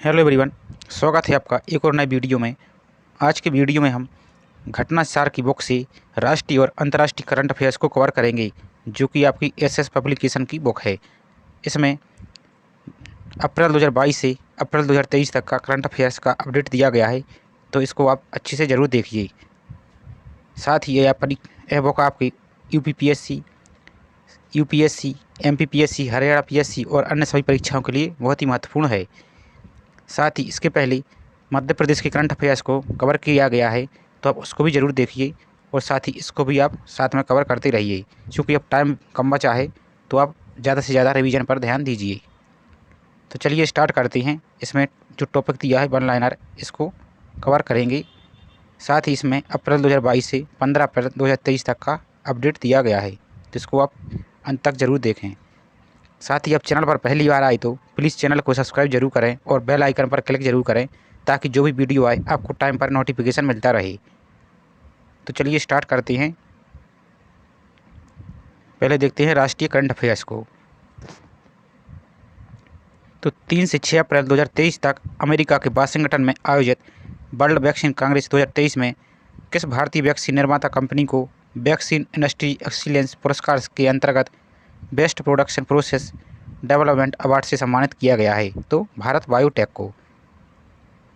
Hello everyone, स्वागत है आपका एक और नए वीडियो में। आज के वीडियो में हम घटनासार की बुक से राष्ट्रीय और अंतर्राष्ट्रीय करंट अफेयर्स को कवर करेंगे, जो कि आपकी एसएस पब्लिकेशन की बुक है। इसमें अप्रैल 2022 से अप्रैल 2023 तक का करंट अफेयर्स का अपडेट दिया गया है, तो इसको आप अच्छे से ज़रूर देखिए। साथ ही यह बुक आपकी यूपीएससी, एमपीपीएससी, हरियाणा पीएससी और अन्य सभी परीक्षाओं के लिए बहुत ही महत्वपूर्ण है। साथ ही इसके पहले मध्य प्रदेश के करंट अफेयर्स को कवर किया गया है, तो आप उसको भी ज़रूर देखिए और साथ ही इसको भी आप साथ में कवर करते रहिए। क्योंकि अब टाइम कम बचा है, तो आप ज़्यादा से ज़्यादा रिवीजन पर ध्यान दीजिए। तो चलिए स्टार्ट करते हैं। इसमें जो टॉपिक दिया है वन लाइनर, इसको कवर करेंगे। साथ ही इसमें अप्रैल 2022 से 15 अप्रैल 2023 तक का अपडेट दिया गया है, जिसको आप अंत तक ज़रूर देखें। साथ ही आप चैनल पर पहली बार आए तो प्लीज़ चैनल को सब्सक्राइब जरूर करें और बेल आइकन पर क्लिक जरूर करें, ताकि जो भी वीडियो आए आपको टाइम पर नोटिफिकेशन मिलता रहे। तो चलिए स्टार्ट करते हैं। पहले देखते हैं राष्ट्रीय करंट अफेयर्स को। तो 3 से 6 अप्रैल 2023 तक अमेरिका के वाशिंगटन में आयोजित वर्ल्ड वैक्सीन कांग्रेस 2023 में किस भारतीय वैक्सीन निर्माता कंपनी को वैक्सीन इंडस्ट्री एक्सीलेंस पुरस्कार के अंतर्गत best production process development award से सम्मानित किया गया है? तो भारत बायोटेक को।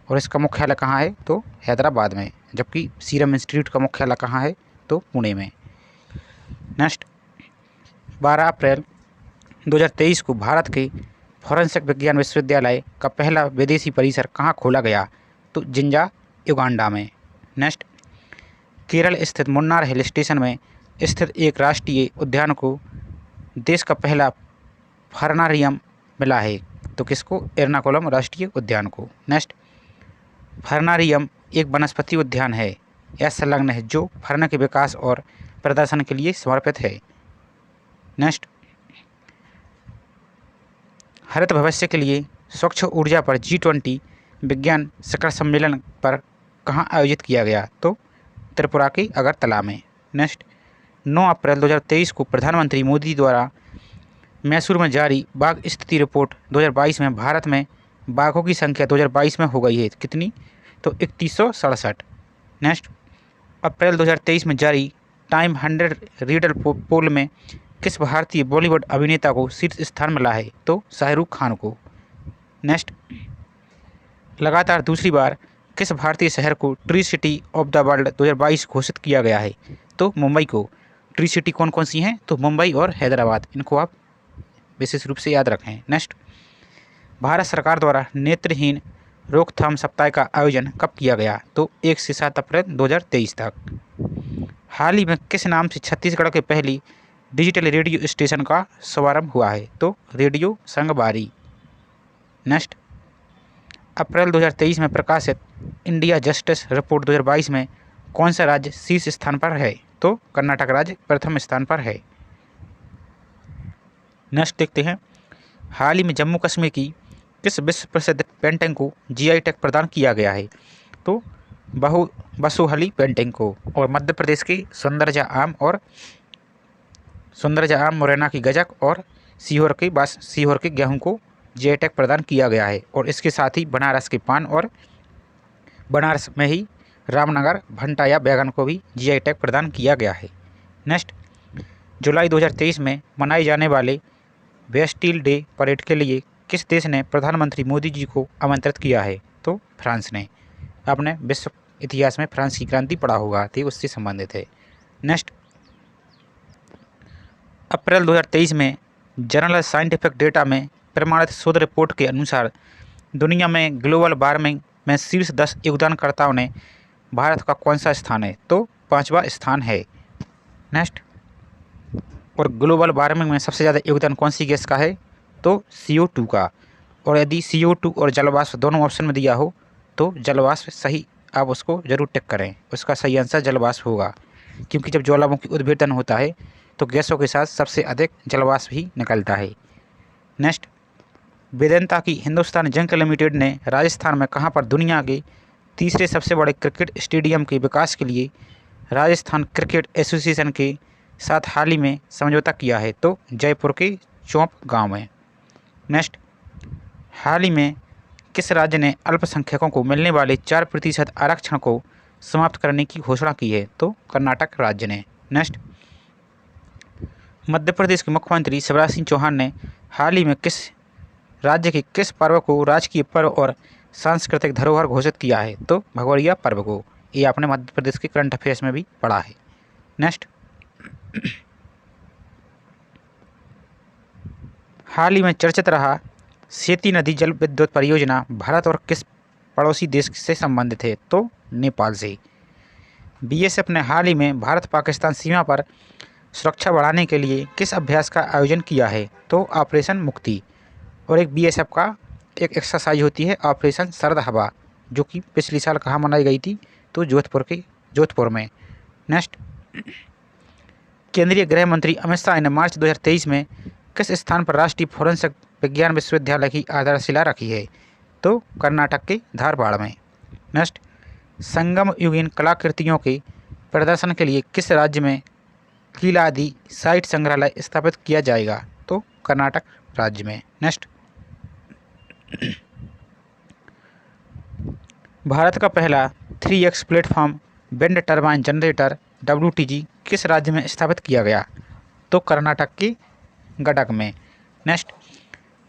और इसका मुख्यालय कहाँ है? तो हैदराबाद में। जबकि सीरम इंस्टीट्यूट का मुख्यालय कहाँ है? तो पुणे में। नेक्स्ट, 12 अप्रैल 2023 को भारत के फॉरेंसिक विज्ञान विश्वविद्यालय का पहला विदेशी परिसर कहाँ खोला गया? तो जिंजा, युगांडा में। नेक्स्ट, केरल स्थित मुन्नार हिल स्टेशन में स्थित एक राष्ट्रीय उद्यान को देश का पहला फर्नारियम मिला है। तो किसको? एर्नाकुलम राष्ट्रीय उद्यान को। नेक्स्ट, फर्नारियम एक वनस्पति उद्यान है या संलग्न है जो फर्न के विकास और प्रदर्शन के लिए समर्पित है। नेक्स्ट, हरित भविष्य के लिए स्वच्छ ऊर्जा पर G20 विज्ञान शिखर सम्मेलन पर कहाँ आयोजित किया गया? तो त्रिपुरा के अगरतला में। नेक्स्ट, 9 अप्रैल 2023 को प्रधानमंत्री मोदी द्वारा मैसूर में जारी बाघ स्थिति रिपोर्ट 2022 में भारत में बाघों की संख्या 2022 में हो गई है कितनी? तो 3167। नेक्स्ट, अप्रैल 2023 में जारी टाइम 100 रीडर पोल में किस भारतीय बॉलीवुड अभिनेता को शीर्ष स्थान मिला है? तो शाहरुख खान को। नेक्स्ट, लगातार दूसरी बार किस भारतीय शहर को tree city of the world 2022 घोषित किया गया है? तो मुंबई को। ट्री सिटी कौन कौन सी हैं? तो मुंबई और हैदराबाद। इनको आप विशेष रूप से याद रखें। नेक्स्ट, भारत सरकार द्वारा नेत्रहीन रोकथाम सप्ताह का आयोजन कब किया गया? तो 1 से 7 अप्रैल 2023 तक। हाल ही में किस नाम से छत्तीसगढ़ के पहली डिजिटल रेडियो स्टेशन का शुभारंभ हुआ है? तो रेडियो संगवारी। नेक्स्ट, अप्रैल 2023 में प्रकाशित इंडिया जस्टिस रिपोर्ट 2022 में कौन सा राज्य शीर्ष स्थान पर है? तो कर्नाटक राज्य प्रथम स्थान पर है। नेक्स्ट देखते हैं, हाल ही में जम्मू कश्मीर की किस विश्व प्रसिद्ध पेंटिंग को GI टैग प्रदान किया गया है? तो बसुहली पेंटिंग को। और मध्य प्रदेश की सौंदर्य आम, मुरैना की गजक और सीहोर के गेहूं को GI टैग प्रदान किया गया है। और इसके साथ ही बनारस के पान और बनारस में ही रामनगर भंटा या बैगन को भी GI टैग प्रदान किया गया है। नेक्स्ट, जुलाई 2023 में मनाए जाने वाले बेस्टिल डे परेड के लिए किस देश ने प्रधानमंत्री मोदी जी को आमंत्रित किया है? तो फ्रांस ने। आपने विश्व इतिहास में फ्रांस की क्रांति पढ़ा होगा, थी उससे संबंधित है। नेक्स्ट, अप्रैल 2023 में जर्नल साइंटिफिक डेटा में प्रमाणित शोध रिपोर्ट के अनुसार दुनिया में ग्लोबल वार्मिंग में शीर्ष 10 योगदानकर्ताओं ने भारत का कौन सा स्थान है? तो 5वां स्थान है। नेक्स्ट, और ग्लोबल वार्मिंग में सबसे ज़्यादा योगदान कौन सी गैस का है? तो CO2 का। और यदि CO2 और जलवाष्प दोनों ऑप्शन में दिया हो तो जलवाष्प सही, आप उसको जरूर टिक करें। उसका सही आंसर जलवाष्प होगा, क्योंकि जब ज्वालामुखी उद्भेदन होता है तो गैसों के साथ सबसे अधिक जलवाष्प ही निकलता है। नेक्स्ट, वेदांता की हिंदुस्तान जिंक लिमिटेड ने राजस्थान में कहाँ पर दुनिया के तीसरे सबसे बड़े क्रिकेट स्टेडियम के विकास के लिए राजस्थान क्रिकेट एसोसिएशन के साथ हाल ही में समझौता किया है? तो जयपुर के चौंप गांव में। नेक्स्ट, हाल ही में किस राज्य ने अल्पसंख्यकों को मिलने वाले 4% आरक्षण को समाप्त करने की घोषणा की है? तो कर्नाटक राज्य ने। नेक्स्ट, मध्य प्रदेश के मुख्यमंत्री शिवराज सिंह चौहान ने हाल ही में किस राज्य के किस पर्व को राजकीय पर्व और सांस्कृतिक धरोहर घोषित किया है? तो भगोरिया पर्व को। ये आपने मध्य प्रदेश के करंट अफेयर्स में भी पढ़ा है। नेक्स्ट, हाल ही में चर्चित रहा सेती नदी जल विद्युत परियोजना भारत और किस पड़ोसी देश से संबंधित है? तो नेपाल से। बीएसएफ ने हाल ही में भारत पाकिस्तान सीमा पर सुरक्षा बढ़ाने के लिए किस अभ्यास का आयोजन किया है? तो ऑपरेशन मुक्ति। और एक बीएसएफ का एक एक्सरसाइज होती है ऑपरेशन सर्द हवा, जो कि पिछले साल कहाँ मनाई गई थी? तो जोधपुर में। नेक्स्ट, केंद्रीय गृह मंत्री अमित शाह ने मार्च 2023 में किस स्थान पर राष्ट्रीय फोरेंसिक विज्ञान विश्वविद्यालय की आधारशिला रखी है? तो कर्नाटक के धारवाड़ में। नेक्स्ट, संगम युगीन कलाकृतियों के प्रदर्शन के लिए किस राज्य में किलादी साइट संग्रहालय स्थापित किया जाएगा? तो कर्नाटक राज्य में। नेक्स्ट, भारत का पहला 3x platform wind turbine generator WTG किस राज्य में स्थापित किया गया? तो कर्नाटक के गडक में। Next,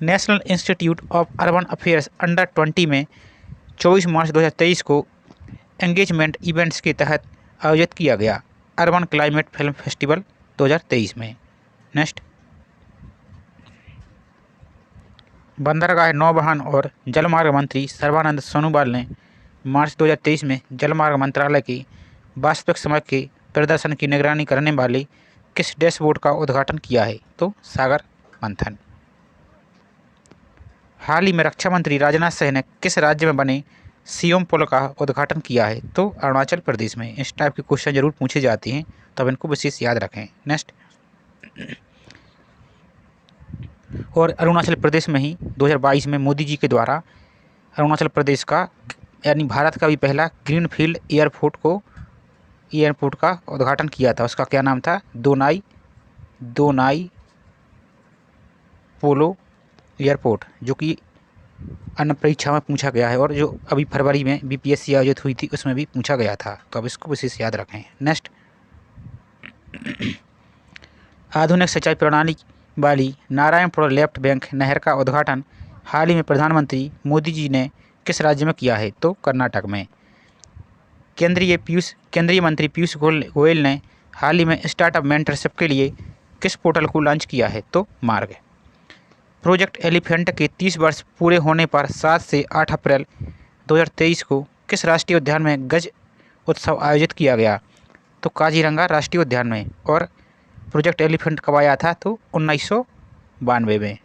national institute of urban affairs under 20 में 24 मार्च 2023 को एंगेजमेंट इवेंट्स के तहत आयोजित किया गया अर्बन क्लाइमेट फिल्म फेस्टिवल 2023 में। नेक्स्ट, बंदरगाह, नौवहन और जलमार्ग मंत्री सर्बानंद सोनोवाल ने मार्च 2023 में जलमार्ग मंत्रालय की वास्तविक समय के प्रदर्शन की निगरानी करने वाले किस डैशबोर्ड का उद्घाटन किया है? तो सागर मंथन। हाल ही में रक्षा मंत्री राजनाथ सिंह ने किस राज्य में बने सियोम पुल का उद्घाटन किया है? तो अरुणाचल प्रदेश में। इस टाइप के क्वेश्चन जरूर पूछे जाते हैं, तो अब इनको विशेष याद रखें। नेक्स्ट, और अरुणाचल प्रदेश में ही 2022 में मोदी जी के द्वारा अरुणाचल प्रदेश का यानी भारत का भी पहला ग्रीनफील्ड एयरपोर्ट का उद्घाटन किया था। उसका क्या नाम था? दोनाई पोलो एयरपोर्ट, जो कि अन्य परीक्षा में पूछा गया है और जो अभी फरवरी में BPSC आयोजित हुई थी उसमें भी पूछा गया था, तो अब इसको विशेष याद रखें। नेक्स्ट, आधुनिक सिंचाई प्रणाली वाली नारायणपुर लेफ्ट बैंक नहर का उद्घाटन हाल ही में प्रधानमंत्री मोदी जी ने किस राज्य में किया है? तो कर्नाटक में। केंद्रीय मंत्री पीयूष गोयल ने हाल ही में स्टार्टअप मेंटरशिप के लिए किस पोर्टल को लॉन्च किया है? तो मार्ग। प्रोजेक्ट एलिफेंट के 30 वर्ष पूरे होने पर 7 से 8 अप्रैल 2023 को किस राष्ट्रीय उद्यान में गज उत्सव आयोजित किया गया? तो काजीरंगा राष्ट्रीय उद्यान में। और प्रोजेक्ट एलिफेंट कब आया था? तो 1992 में।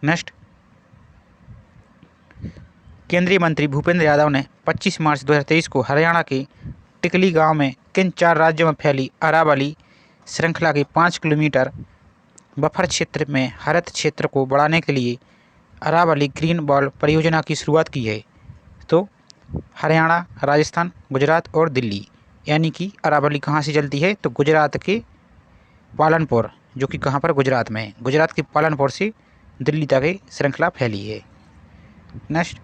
नेक्स्ट, केंद्रीय मंत्री भूपेंद्र यादव ने 25 मार्च 2023 को हरियाणा के टिकली गांव में किन 4 राज्यों में फैली अरावली श्रृंखला के 5 किलोमीटर बफर क्षेत्र में हरित क्षेत्र को बढ़ाने के लिए अरावली ग्रीन बॉल परियोजना की शुरुआत की है? तो हरियाणा, राजस्थान, गुजरात और दिल्ली। यानी कि अरावली कहाँ से चलती है? तो गुजरात के पालनपुर, जो कि कहाँ पर? गुजरात में। गुजरात के पालनपुर से दिल्ली तक ये श्रृंखला फैली है। नेक्स्ट,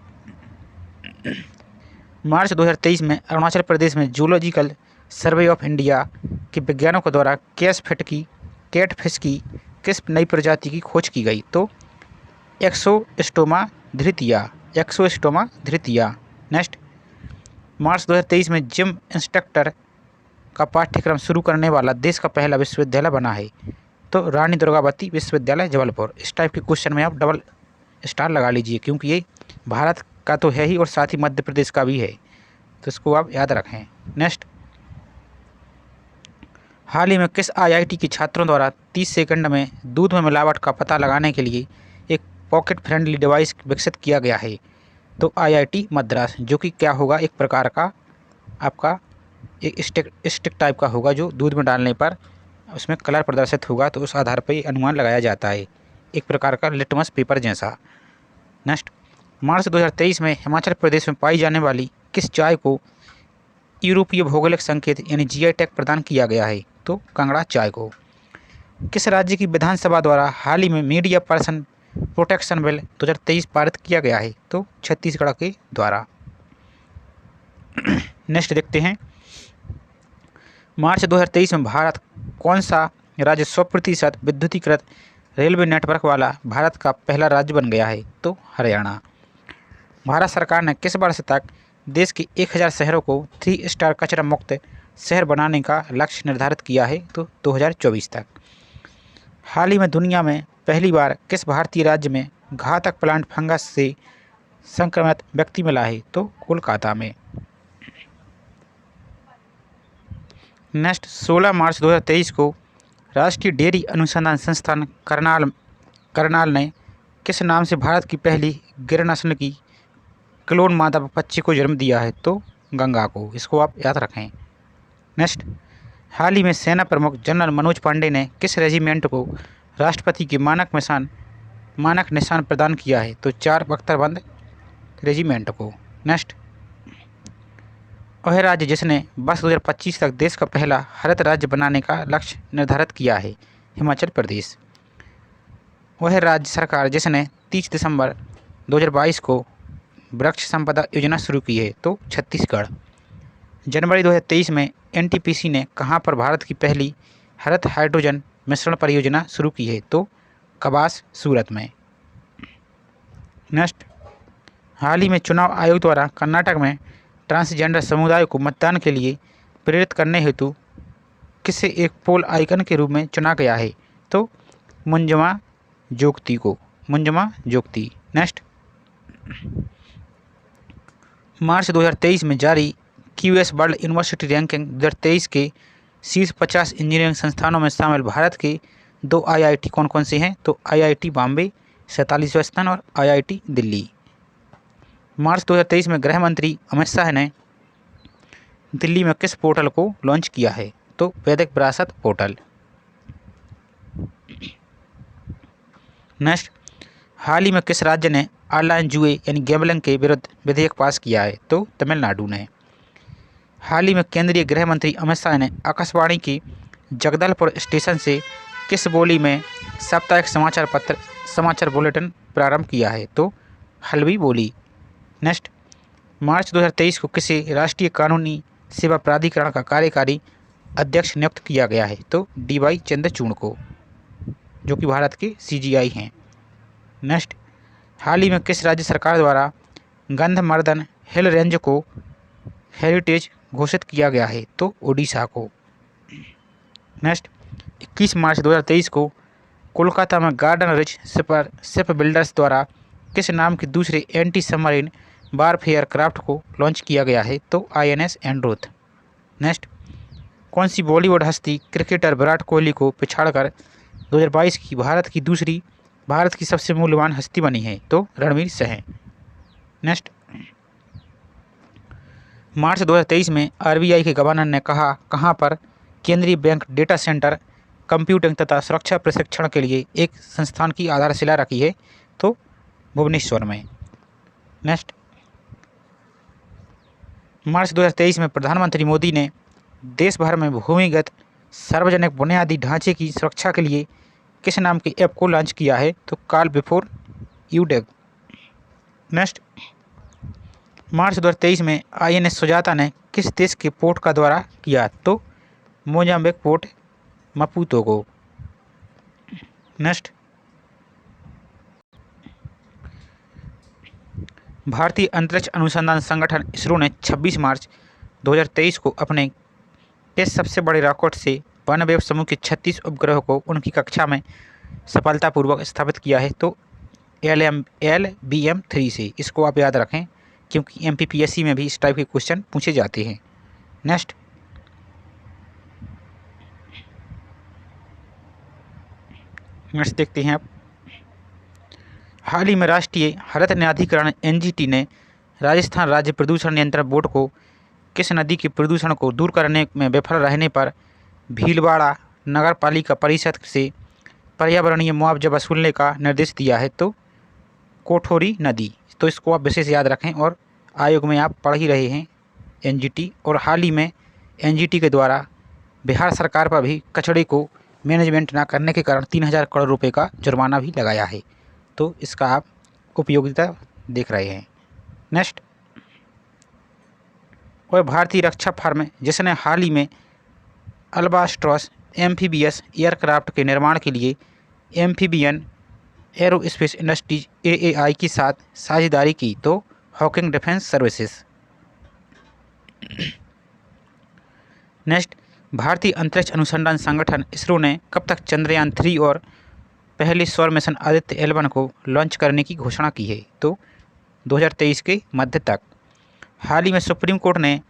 मार्च 2023 में अरुणाचल प्रदेश में जूलॉजिकल सर्वे ऑफ इंडिया के वैज्ञानिकों द्वारा कैटफिश की किस नई प्रजाति की खोज की गई? तो एक्सोस्टोमा धृतिया। नेक्स्ट, मार्च 2023 में जिम इंस्ट्रक्टर का पाठ्यक्रम शुरू करने वाला देश का पहला विश्वविद्यालय बना है? तो रानी दुर्गावती विश्वविद्यालय जबलपुर। इस टाइप के क्वेश्चन में आप डबल स्टार लगा लीजिए, क्योंकि ये भारत का तो है ही और साथ ही मध्य प्रदेश का भी है, तो इसको आप याद रखें। नेक्स्ट, हाल ही में किस IIT के छात्रों द्वारा 30 सेकंड में दूध में मिलावट का पता लगाने के लिए एक पॉकेट फ्रेंडली डिवाइस विकसित किया गया है? तो IIT मद्रास, जो कि क्या होगा? एक प्रकार का आपका एक स्टिक टाइप का होगा, जो दूध में डालने पर उसमें कलर प्रदर्शित होगा, तो उस आधार पर अनुमान लगाया जाता है, एक प्रकार का लिटमस पेपर जैसा। नेक्स्ट, मार्च 2023 में हिमाचल प्रदेश में पाई जाने वाली किस चाय को यूरोपीय भौगोलिक संकेत यानी GI टैग प्रदान किया गया है? तो कांगड़ा चाय को। किस राज्य की विधानसभा द्वारा हाल ही में मीडिया पर्सन प्रोटेक्शन बिल 2023 पारित किया गया है? तो छत्तीसगढ़ के द्वारा। नेक्स्ट देखते हैं, मार्च 2023 में भारत कौन सा राज्य 100% विद्युतीकृत रेलवे नेटवर्क वाला भारत का पहला राज्य बन गया है? तो हरियाणा। भारत सरकार ने किस वर्ष तक देश के 1000 शहरों को 3 स्टार कचरा मुक्त शहर बनाने का लक्ष्य निर्धारित किया है? तो 2024 तक। हाल ही में दुनिया में पहली बार किस भारतीय राज्य में घातक प्लांट फंगस से संक्रमित व्यक्ति मिला है? तो कोलकाता में। नेक्स्ट, 16 मार्च 2023 को राष्ट्रीय डेयरी अनुसंधान संस्थान करनाल ने किस नाम से भारत की पहली गिर नस्ल की क्लोन मादा बच्चे को जन्म दिया है? तो गंगा को। इसको आप याद रखें। नेक्स्ट, हाल ही में सेना प्रमुख जनरल मनोज पांडे ने किस रेजिमेंट को राष्ट्रपति के मानक निशान प्रदान किया है? तो 4 बख्तरबंद रेजिमेंट को। नेक्स्ट, वह राज्य जिसने वर्ष 2025 तक देश का पहला हरित राज्य बनाने का लक्ष्य निर्धारित किया है? हिमाचल प्रदेश। वह राज्य सरकार जिसने 30 दिसंबर 2022 को वृक्ष संपदा योजना शुरू की है? तो छत्तीसगढ़। जनवरी 2023 में एनटीपीसी ने कहां पर भारत की पहली हरित हाइड्रोजन मिश्रण परियोजना शुरू की है? तो कबास, सूरत में। नेक्स्ट, हाल ही में चुनाव आयोग द्वारा कर्नाटक में ट्रांसजेंडर समुदाय को मतदान के लिए प्रेरित करने हेतु किसे एक पोल आइकन के रूप में चुना गया है? तो मुंजमा जोगती को। मुंजमा जोगती। नेक्स्ट, मार्च 2023 में जारी क्यूएस वर्ल्ड यूनिवर्सिटी रैंकिंग 2023 के शीर्ष 50 इंजीनियरिंग संस्थानों में शामिल भारत के 2 आईआईटी कौन कौन से हैं? तो आईआईटी बॉम्बे 47वां स्थान और आईआईटी दिल्ली। मार्च 2023 में गृह मंत्री अमित शाह ने दिल्ली में किस पोर्टल को लॉन्च किया है? तो वैदिक विरासत पोर्टल। नेक्स्ट, हाल ही में किस राज्य ने ऑनलाइन जुए यानी गैम्बलिंग के विरुद्ध विधेयक पास किया है? तो तमिलनाडु ने। हाल ही में केंद्रीय गृह मंत्री अमित शाह ने आकाशवाणी के जगदलपुर स्टेशन से किस बोली में साप्ताहिक समाचार बुलेटिन प्रारंभ किया है? तो हल्बी बोली। नेक्स्ट, मार्च 2023 को किसे राष्ट्रीय कानूनी सेवा प्राधिकरण का कार्यकारी अध्यक्ष नियुक्त किया गया है? तो डीवाई चंद्रचूड़ को, जो कि भारत के सीजीआई हैं। नेक्स्ट, हाल ही में किस राज्य सरकार द्वारा गंधमर्दन हिल रेंज को हेरिटेज घोषित किया गया है? तो ओडिशा को। नेक्स्ट, 21 मार्च 2023 को कोलकाता में गार्डन रिच शिप बिल्डर्स द्वारा किस नाम के दूसरे एंटी सबमरीन वारफेयर क्राफ्ट को लॉन्च किया गया है? तो आईएनएस एंड्रोथ। नेक्स्ट, कौन सी बॉलीवुड हस्ती क्रिकेटर विराट कोहली को पिछाड़कर 2022 की भारत की सबसे मूल्यवान हस्ती बनी है? तो रणवीर सिंह। नेक्स्ट, मार्च 2023 में आरबीआई के गवर्नर ने कहां पर केंद्रीय बैंक डेटा सेंटर कंप्यूटिंग तथा सुरक्षा प्रशिक्षण के लिए एक संस्थान की आधारशिला रखी है? तो भुवनेश्वर में। नेक्स्ट, मार्च 2023 में प्रधानमंत्री मोदी ने देश भर में भूमिगत सार्वजनिक बुनियादी ढांचे की सुरक्षा के लिए किस नाम की ऐप को लॉन्च किया है? तो call before you dig. Next, March 2023 में आईएनएस सुजाता ने किस देश के पोर्ट का दौरा किया? तो मोजाम्बिक पोर्ट मपूतो को। नेक्स्ट, भारतीय अंतरिक्ष अनुसंधान संगठन इसरो ने 26 मार्च 2023 को अपने किस सबसे बड़े रॉकेट से वनवेव समूह के 36 उपग्रहों को उनकी कक्षा में सफलतापूर्वक स्थापित किया है? तो LBM-3 से। इसको आप याद रखें क्योंकि एमपीपीएससी में भी इस टाइप के क्वेश्चन पूछे जाते हैं। नेक्स्ट, देखते हैं आप। हाल ही में राष्ट्रीय हरित न्यायाधिकरण एनजीटी ने राजस्थान राज्य प्रदूषण नियंत्रण बोर्ड को किस नदी के प्रदूषण को दूर करने में विफल रहने पर भीलवाड़ा नगर पालिका परिषद से पर्यावरणीय मुआवजा वसूलने का निर्देश दिया है? तो कोठोरी नदी। तो इसको आप विशेष याद रखें और आयोग में आप पढ़ ही रहे हैं एनजीटी। और हाल ही में एनजीटी के द्वारा बिहार सरकार पर भी कचड़े को मैनेजमेंट ना करने के कारण 3000 करोड़ रुपए का जुर्माना भी लगाया है। तो इसका आप उपयोगिता देख रहे हैं। नेक्स्ट, वह भारतीय रक्षा फर्म जिसने हाल ही में अल्बास्ट्रॉस एम्फीबियस एयरक्राफ्ट के निर्माण के लिए एम्फीबियन एरोस्पेस इंडस्ट्रीज एएआई के साथ साझेदारी की, तो हॉकिंग डिफेंस सर्विसेज। नेक्स्ट, भारतीय अंतरिक्ष अनुसंधान संगठन इसरो ने कब तक चंद्रयान 3 और पहले सौर मिशन आदित्य L1 को लॉन्च करने की घोषणा की है, तो 2023 के मध्य तक। हाल ही में सुप्रीम कोर्ट ने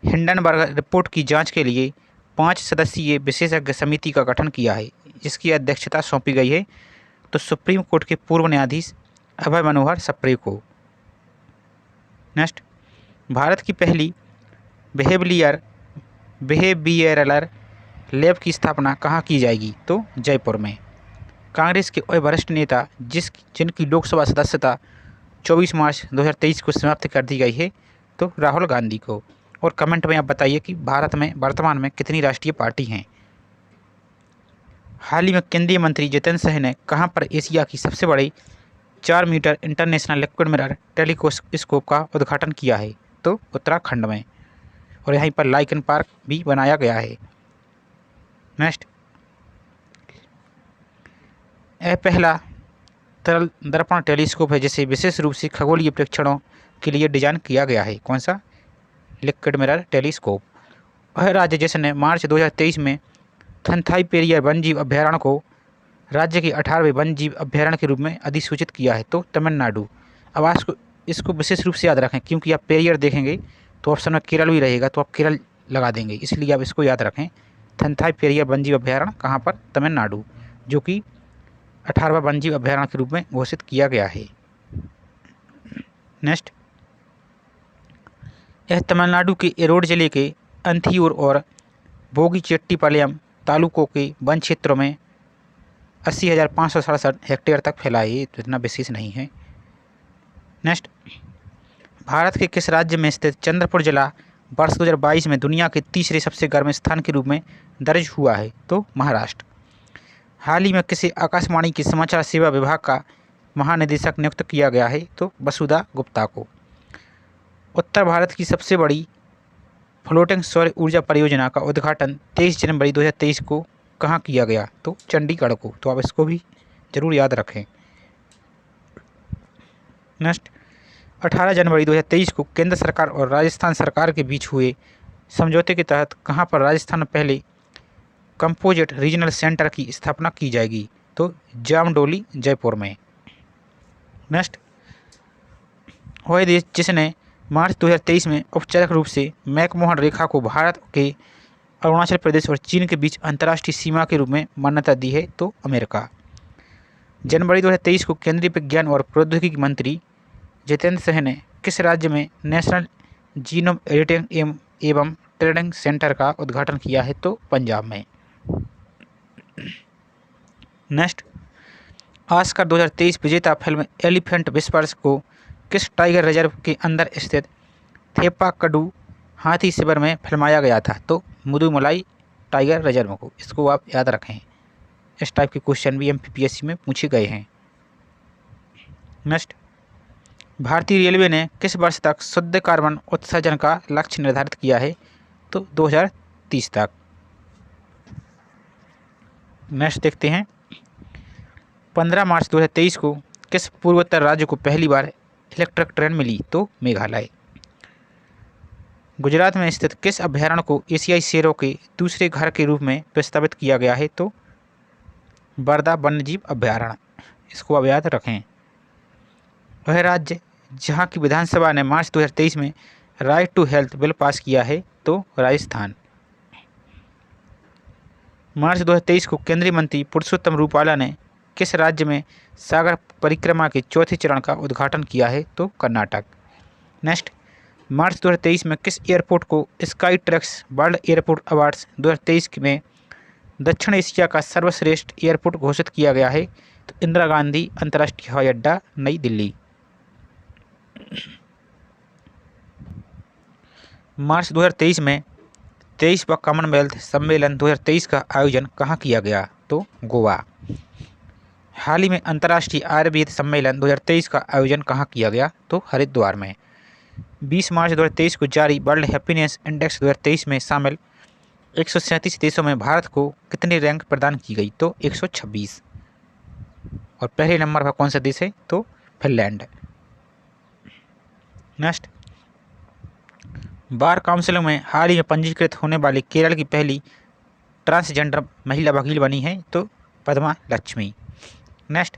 हिंडनबर्ग रिपोर्ट की जांच के लिए 5 सदस्यीय विशेषज्ञ समिति का गठन किया है, जिसकी अध्यक्षता सौंपी गई है तो सुप्रीम कोर्ट के पूर्व न्यायाधीश अभय मनोहर सप्रे को। नेक्स्ट, भारत की पहली बिहेवियरल लैब की स्थापना कहाँ की जाएगी, तो जयपुर में। कांग्रेस के वरिष्ठ नेता जिनकी लोकसभा सदस्यता 24 मार्च 2023 को समाप्त कर दी गई है, तो राहुल गांधी को। और कमेंट में आप बताइए कि भारत में वर्तमान में कितनी राष्ट्रीय पार्टी हैं। हाल ही में केंद्रीय मंत्री जितेंद्र सिंह ने कहां पर एशिया की सबसे बड़ी 4 metre international liquid mirror telescope का उद्घाटन किया है, तो उत्तराखंड में। और यहीं पर लाइकन पार्क भी बनाया गया है। नेक्स्ट, यह पहला तरल दर्पण टेलीस्कोप है जिसे विशेष रूप से खगोलीय प्रेक्षणों के लिए डिजाइन किया गया है। कौन सा? Liquid mirror telescope. वह राज्य जिसने मार्च 2023 में थंथाई पेरियर वन्यजीव अभ्यारण्य को राज्य के 18वें वन्यजीव अभ्यारण्य के रूप में अधिसूचित किया है, तो तमिलनाडु। अब आप इसको विशेष रूप से याद रखें, क्योंकि आप पेरियर देखेंगे तो ऑप्शन में केरल भी रहेगा, तो आप केरल लगा देंगे, इसलिए आप इसको याद रखें। थंथाई पेरियर वन्यजीव अभ्यारण्य कहाँ पर? तमिलनाडु, जो कि 18वां वन्यजीव अभ्यारण्य के रूप में घोषित किया गया है। नेक्स्ट, यह तमिलनाडु के एरोड जिले के अंथियूर और बोगीचेट्टीपालयम तालुकों के वन क्षेत्रों में 80,567 हेक्टेयर तक फैला है, तो इतना विशेष नहीं है। नेक्स्ट, भारत के किस राज्य में स्थित चंद्रपुर जिला वर्ष 2022 में दुनिया के तीसरे सबसे गर्म स्थान के रूप में दर्ज हुआ है, तो महाराष्ट्र। हाल ही में किसी आकाशवाणी के समाचार सेवा विभाग का महानिदेशक नियुक्त किया गया है, तो वसुधा गुप्ता को। उत्तर भारत की सबसे बड़ी फ्लोटिंग सौर ऊर्जा परियोजना का उद्घाटन 23 जनवरी 2023 को कहाँ किया गया, तो चंडीगढ़ को। तो आप इसको भी जरूर याद रखें। नेक्स्ट, 18 जनवरी 2023 को केंद्र सरकार और राजस्थान सरकार के बीच हुए समझौते के तहत कहाँ पर राजस्थान में पहले कंपोजिट रीजनल सेंटर की स्थापना की जाएगी, तो जामडोली जयपुर में। नेक्स्ट, वह देश जिसने मार्च 2023 में औपचारिक रूप से मैकमोहन रेखा को भारत के अरुणाचल प्रदेश और चीन के बीच अंतर्राष्ट्रीय सीमा के रूप में मान्यता दी है, तो अमेरिका। जनवरी 2023 को केंद्रीय विज्ञान और प्रौद्योगिकी मंत्री जितेंद्र सिंह ने किस राज्य में नेशनल जीनोम एडिटिंग एवं ट्रेडिंग सेंटर का उद्घाटन किया है, तो पंजाब में। नेक्स्ट, ऑस्कर 2023 विजेता फिल्म एलिफेंट विस्पर्स को किस टाइगर रिजर्व के अंदर स्थित थेप्पाक्कडू हाथी शिविर में फिल्माया गया था, तो मुदुमलाई टाइगर रिजर्व को। इसको आप याद रखें, इस टाइप के क्वेश्चन भी MPPSC में पूछे गए हैं। नेक्स्ट, भारतीय रेलवे ने किस वर्ष तक शुद्ध कार्बन उत्सर्जन का लक्ष्य निर्धारित किया है, तो 2030 तक। नेक्स्ट देखते हैं, 15 मार्च 2023 को किस पूर्वोत्तर राज्य को पहली बार इलेक्ट्रिक ट्रेन मिली, तो मेघालय। गुजरात में स्थित किस अभ्यारण्य को एशियाई शेरों के दूसरे घर के रूप में प्रस्तावित किया गया है, तो बरदा वन्यजीव अभ्यारण्य। इसको आप याद रखें। वह राज्य जहां की विधानसभा ने मार्च 2023 में right to health bill pass किया है, तो राजस्थान। मार्च 2023 को केंद्रीय मंत्री पुरुषोत्तम रूपाला ने किस राज्य में सागर परिक्रमा के चौथे चरण का उद्घाटन किया है, तो कर्नाटक। नेक्स्ट, मार्च 2023 में किस एयरपोर्ट को sky tracks world airport awards 2023 में दक्षिण एशिया का सर्वश्रेष्ठ एयरपोर्ट घोषित किया गया है, तो इंदिरा गांधी अंतर्राष्ट्रीय हवाई अड्डा, नई दिल्ली। मार्च 2023 में 23वां कॉमनवेल्थ सम्मेलन 2023 का आयोजन कहाँ किया गया, तो गोवा। हाल ही में अंतर्राष्ट्रीय आयुर्वेद सम्मेलन 2023 का आयोजन कहाँ किया गया? तो हरिद्वार में। 20 मार्च 2023 को जारी वर्ल्ड हैप्पीनेस इंडेक्स 2023 में शामिल 137 देशों में भारत को कितनी रैंक प्रदान की गई? तो 126। और पहले नंबर पर कौन सा देश है? तो फिनलैंड। नेक्स्ट, बार काउंसिल में हाल ही में पंजीकृत होने वाली केरल की पहली ट्रांसजेंडर महिला वकील बनी है? तो पद्मा लक्ष्मी। नेक्स्ट,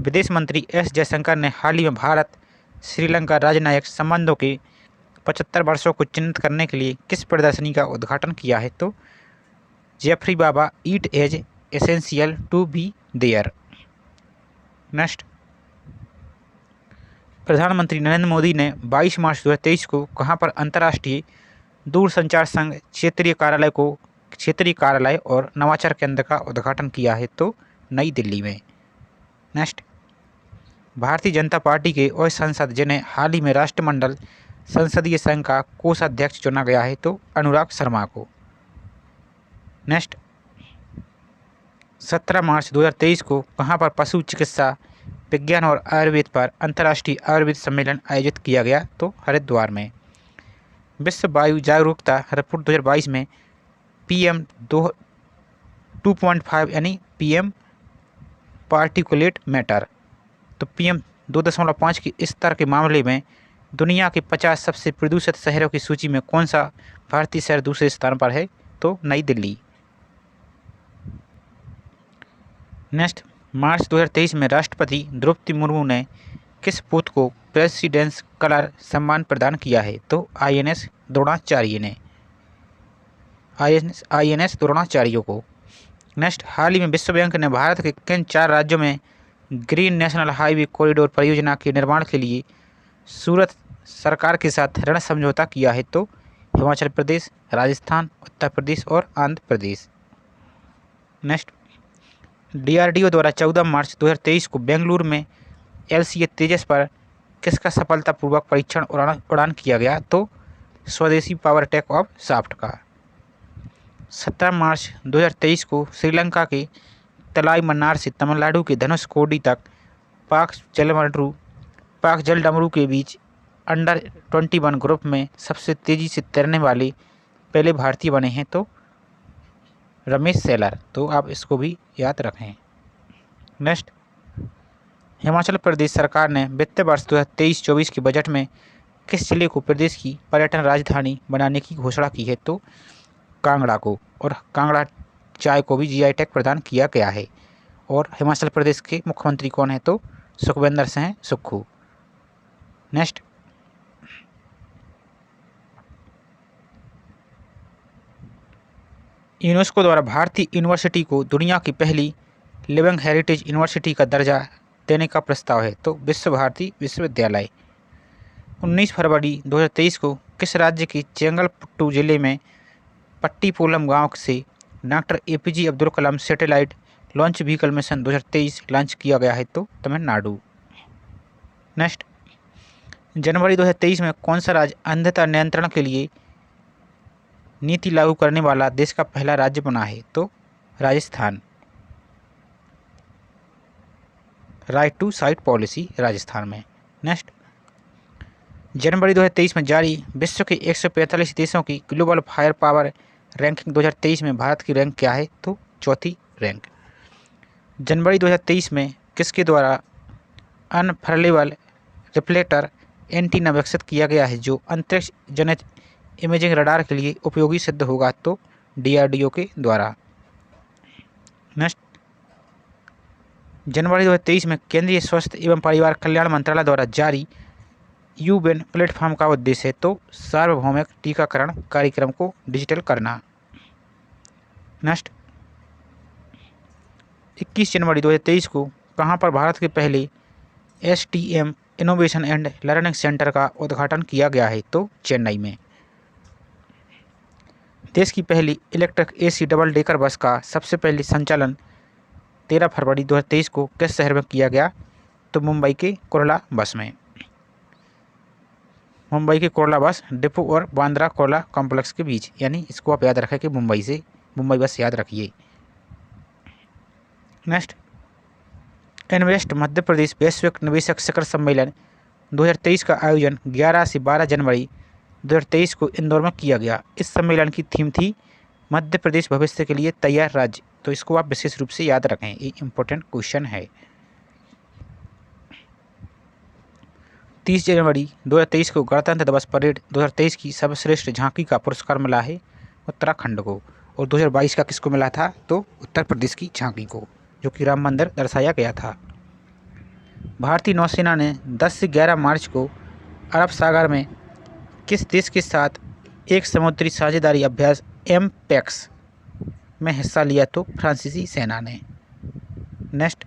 विदेश मंत्री एस जयशंकर ने हाल ही में भारत श्रीलंका राजनयिक संबंधों के 75 वर्षों को चिन्हित करने के लिए किस प्रदर्शनी का उद्घाटन किया है? तो जेफरी बाबा it is essential to be there. Next, प्रधानमंत्री नरेंद्र मोदी ने 22 मार्च 2023 को कहां पर अंतर्राष्ट्रीय दूरसंचार संघ क्षेत्रीय कार्यालय और नवाचार केंद्र का उद्घाटन किया है? तो नई दिल्ली में। नेक्स्ट, भारतीय जनता पार्टी के वह सांसद जिन्हें हाल ही में राष्ट्रमंडल संसदीय संघ का कोषाध्यक्ष चुना गया है? तो अनुराग शर्मा को। नेक्स्ट, 17 मार्च 2023 को कहां पर पशु चिकित्सा विज्ञान और आयुर्वेद पर अंतर्राष्ट्रीय आयुर्वेद सम्मेलन आयोजित किया गया? तो हरिद्वार में। विश्व वायु जागरूकता रिपोर्ट 2022 में PM 2.5 यानी PM पार्टिकुलेट मैटर, तो PM 2.5 के स्तर के मामले में दुनिया के 50 सबसे प्रदूषित शहरों की सूची में कौन सा भारतीय शहर दूसरे स्थान पर है? तो नई दिल्ली। नेक्स्ट, मार्च 2023 में राष्ट्रपति द्रौपदी मुर्मू ने किस पोत को प्रेसिडेंस कलर सम्मान प्रदान किया है? तो INS द्रोणाचार्य ने। INS द्रोणाचार्य को। नेक्स्ट, हाल ही में विश्व बैंक ने भारत के किन 4 राज्यों में ग्रीन नेशनल हाईवे कॉरिडोर परियोजना के निर्माण के लिए सूरत सरकार के साथ ऋण समझौता किया है? तो हिमाचल प्रदेश, राजस्थान, उत्तर प्रदेश और आंध्र प्रदेश। नेक्स्ट, DRDO द्वारा 14 मार्च 2023 को बेंगलुरु में LCA तेजस पर किसका सफलतापूर्वक परीक्षण उड़ान किया गया? तो स्वदेशी पावर टेक ऑफ शाफ्ट का। 17 मार्च 2023 को श्रीलंका के तलाई मन्नार से तमिलनाडु के धनुषकोडी तक पाक जलडमरू के बीच अंडर-21 ग्रुप में सबसे तेजी से तैरने वाले पहले भारतीय बने हैं? तो रमेश सेलर, तो आप इसको भी याद रखें। नेक्स्ट, हिमाचल प्रदेश सरकार ने वित्तीय वर्ष 2023-24 के बजट में किस जिले को प्रदेश की पर्यटन राजधानी बनाने की घोषणा की है? तो कांगड़ा को। और कांगड़ा चाय को भी GI टैग प्रदान किया गया है। और हिमाचल प्रदेश के मुख्यमंत्री कौन है? तो सुखविंदर सिंह सुक्खू। नेक्स्ट, यूनेस्को द्वारा भारतीय यूनिवर्सिटी को दुनिया की पहली लिविंग हेरिटेज यूनिवर्सिटी का दर्जा देने का प्रस्ताव है? तो विश्व भारती विश्वविद्यालय। 19 फरवरी 2023 को किस राज्य के चेंगलपट्टू जिले में पट्टीपोलम गांव से doctor APJ Abdul Kalam satellite launch vehicle mission 2023 launch किया गया है? तो तमिलनाडु। नेक्स्ट, जनवरी 2023 में कौन सा राज्य अंधता नियंत्रण के लिए नीति लागू करने वाला देश का पहला राज्य बना है? तो Rajasthan. Right to sight policy Rajasthan में। नेक्स्ट, जनवरी 2023 में जारी विश्व के 145 देशों की ग्लोबल फायर पावर रैंकिंग 2023 में भारत की रैंक क्या है? तो चौथी रैंक। जनवरी 2023 में किसके द्वारा अनफर्लेबल रिफ्लेक्टर एंटीना विकसित किया गया है जो अंतरिक्ष जनित इमेजिंग रडार के लिए उपयोगी सिद्ध होगा? तो DRDO के द्वारा। नेक्स्ट, जनवरी 2023 में केंद्रीय स्वास्थ्य एवं परिवार कल्याण मंत्रालय द्वारा जारी यूबेन प्लेटफॉर्म का उद्देश्य है? तो सार्वभौमिक टीकाकरण कार्यक्रम को डिजिटल करना। नेक्स्ट, 21 जनवरी 2023 को कहां पर भारत के पहले STM innovation and learning centre का उद्घाटन किया गया है? तो चेन्नई में। देश की पहली electric AC double decker bus का सबसे पहले संचालन 13 फरवरी 2023 को किस शहर में किया गया? तो मुंबई के कुर्ला बस में। मुंबई के कुर्ला बस डिपो और बांद्रा कुर्ला कॉम्प्लेक्स के बीच, यानी इसको आप याद रखें कि मुंबई बस याद रखिए। नेक्स्ट, इन्वेस्ट मध्य प्रदेश वैश्विक निवेशक शिखर सम्मेलन 2023 का आयोजन 11 से 12 जनवरी 2023 को इंदौर में किया गया। इस सम्मेलन की थीम थी मध्य प्रदेश भविष्य के लिए तैयार राज्य। तो इसको आप विशेष रूप से याद रखें, ये इंपॉर्टेंट क्वेश्चन है। 30 जनवरी 2023 को गणतंत्र दिवस परेड 2023 की सर्वश्रेष्ठ झांकी का पुरस्कार मिला है उत्तराखंड को, और 2022 का किसको मिला था? तो उत्तर प्रदेश की झांकी को, जो कि राम मंदिर दर्शाया गया था। भारतीय नौसेना ने 10 से 11 मार्च को अरब सागर में किस देश के साथ एक समुद्री साझेदारी अभ्यास एमपेक्स में हिस्सा लिया? तो फ्रांसीसी सेना ने। नेक्स्ट,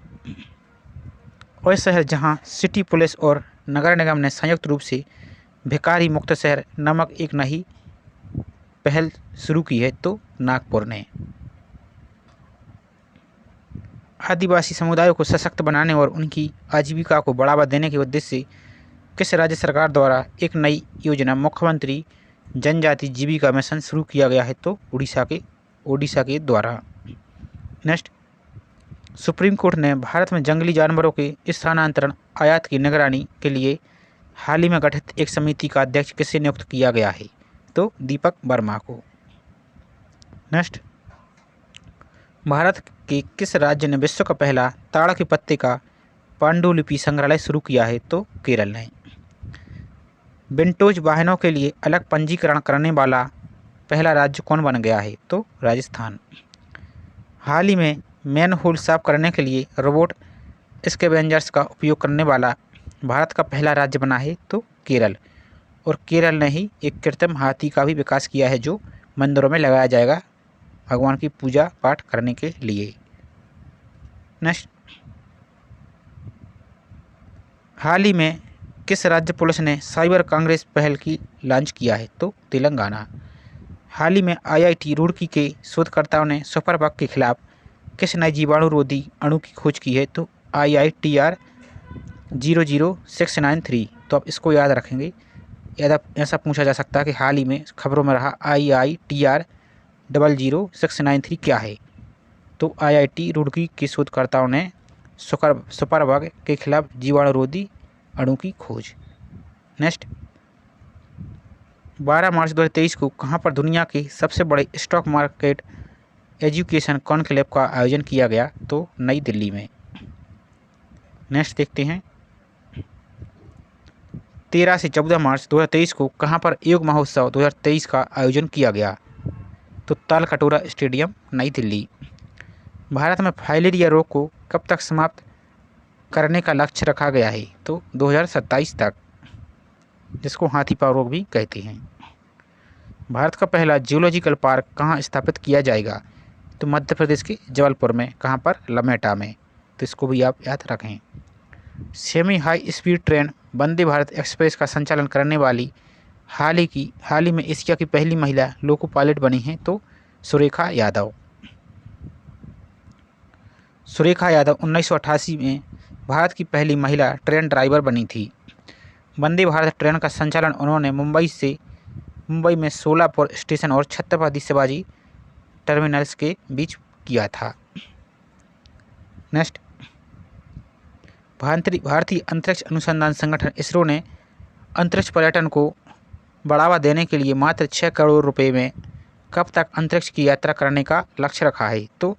वह शहर जहां सिटी पुलिस और नगर निगम ने संयुक्त रूप से भिखारी मुक्त शहर नामक एक नई पहल शुरू की है? तो नागपुर ने। आदिवासी समुदायों को सशक्त बनाने और उनकी आजीविका को बढ़ावा देने के उद्देश्य से किस राज्य सरकार द्वारा एक नई योजना मुख्यमंत्री जनजाति जीविका मिशन शुरू किया गया है? तो ओडिशा के द्वारा। नेक्स्ट, सुप्रीम कोर्ट ने भारत में जंगली जानवरों के स्थानांतरण आयात की निगरानी के लिए हाल ही में गठित एक समिति का अध्यक्ष किसे नियुक्त किया गया है? तो दीपक वर्मा को। नेक्स्ट, भारत के किस राज्य ने विश्व का पहला ताड़ के पत्ते का पांडुलिपि संग्रहालय शुरू किया है? तो केरल ने। विंटोज वाहनों के लिए अलग पंजीकरण करने वाला पहला राज्य कौन बन गया है? तो राजस्थान। हाल ही में मैनहोल साफ करने के लिए रोबोट स्कैवेंजर्स का उपयोग करने वाला भारत का पहला राज्य बना है? तो केरल। और केरल ने ही एक कृत्रिम हाथी का भी विकास किया है, जो मंदिरों में लगाया जाएगा भगवान की पूजा पाठ करने के लिए। नेक्स्ट, हाल ही में किस राज्य पुलिस ने साइबर कांग्रेस पहल की लॉन्च किया है? तो तेलंगाना। हाल ही में आईआईटी रुड़की के शोधकर्ताओं ने सुपरबग के खिलाफ किस नए जीवाणु रोधी अणु की खोज की है? तो IITR 00693। तो आप इसको याद रखेंगे। ऐसा पूछा जा सकता है कि हाल ही में खबरों में रहा IITR 00693 क्या है? तो IIT रुड़की के शोधकर्ताओं ने सुपरबग के खिलाफ जीवाणु रोधी अणु की खोज। नेक्स्ट, 12 मार्च 2023 को कहां पर दुनिया के सबसे बड़े स्टॉक मार्केट एजुकेशन कॉन्क्लेव का आयोजन किया गया? तो नई दिल्ली में। नेक्स्ट देखते हैं, 13 से 14 मार्च 2023 को कहां पर योग महोत्सव 2023 का आयोजन किया गया? तो तालकटोरा स्टेडियम, नई दिल्ली। भारत में फाइलेरिया रोग को कब तक समाप्त करने का लक्ष्य रखा गया है? तो 2027 तक, जिसको हाथी पाँव रोग भी कहते हैं। भारत का पहला जियोलॉजिकल पार्क कहाँ स्थापित किया जाएगा? तो मध्य प्रदेश के जबलपुर में। कहाँ पर? लमेटा में। तो इसको भी आप याद रखें। Semi high speed train Vande Bharat express का संचालन करने वाली हाल ही में एशिया की पहली महिला लोको पायलट बनी हैं? तो सुरेखा यादव। सुरेखा यादव 1988 में भारत की पहली महिला ट्रेन ड्राइवर बनी थी। वंदे भारत ट्रेन का संचालन उन्होंने मुंबई में सोलापुर स्टेशन और छत्रपति शिवाजी टर्मिनल्स के बीच किया था। नेक्स्ट, भारतीय अंतरिक्ष अनुसंधान संगठन इसरो ने अंतरिक्ष पर्यटन को बढ़ावा देने के लिए मात्र 6 करोड़ रुपए में कब तक अंतरिक्ष की यात्रा करने का लक्ष्य रखा है? तो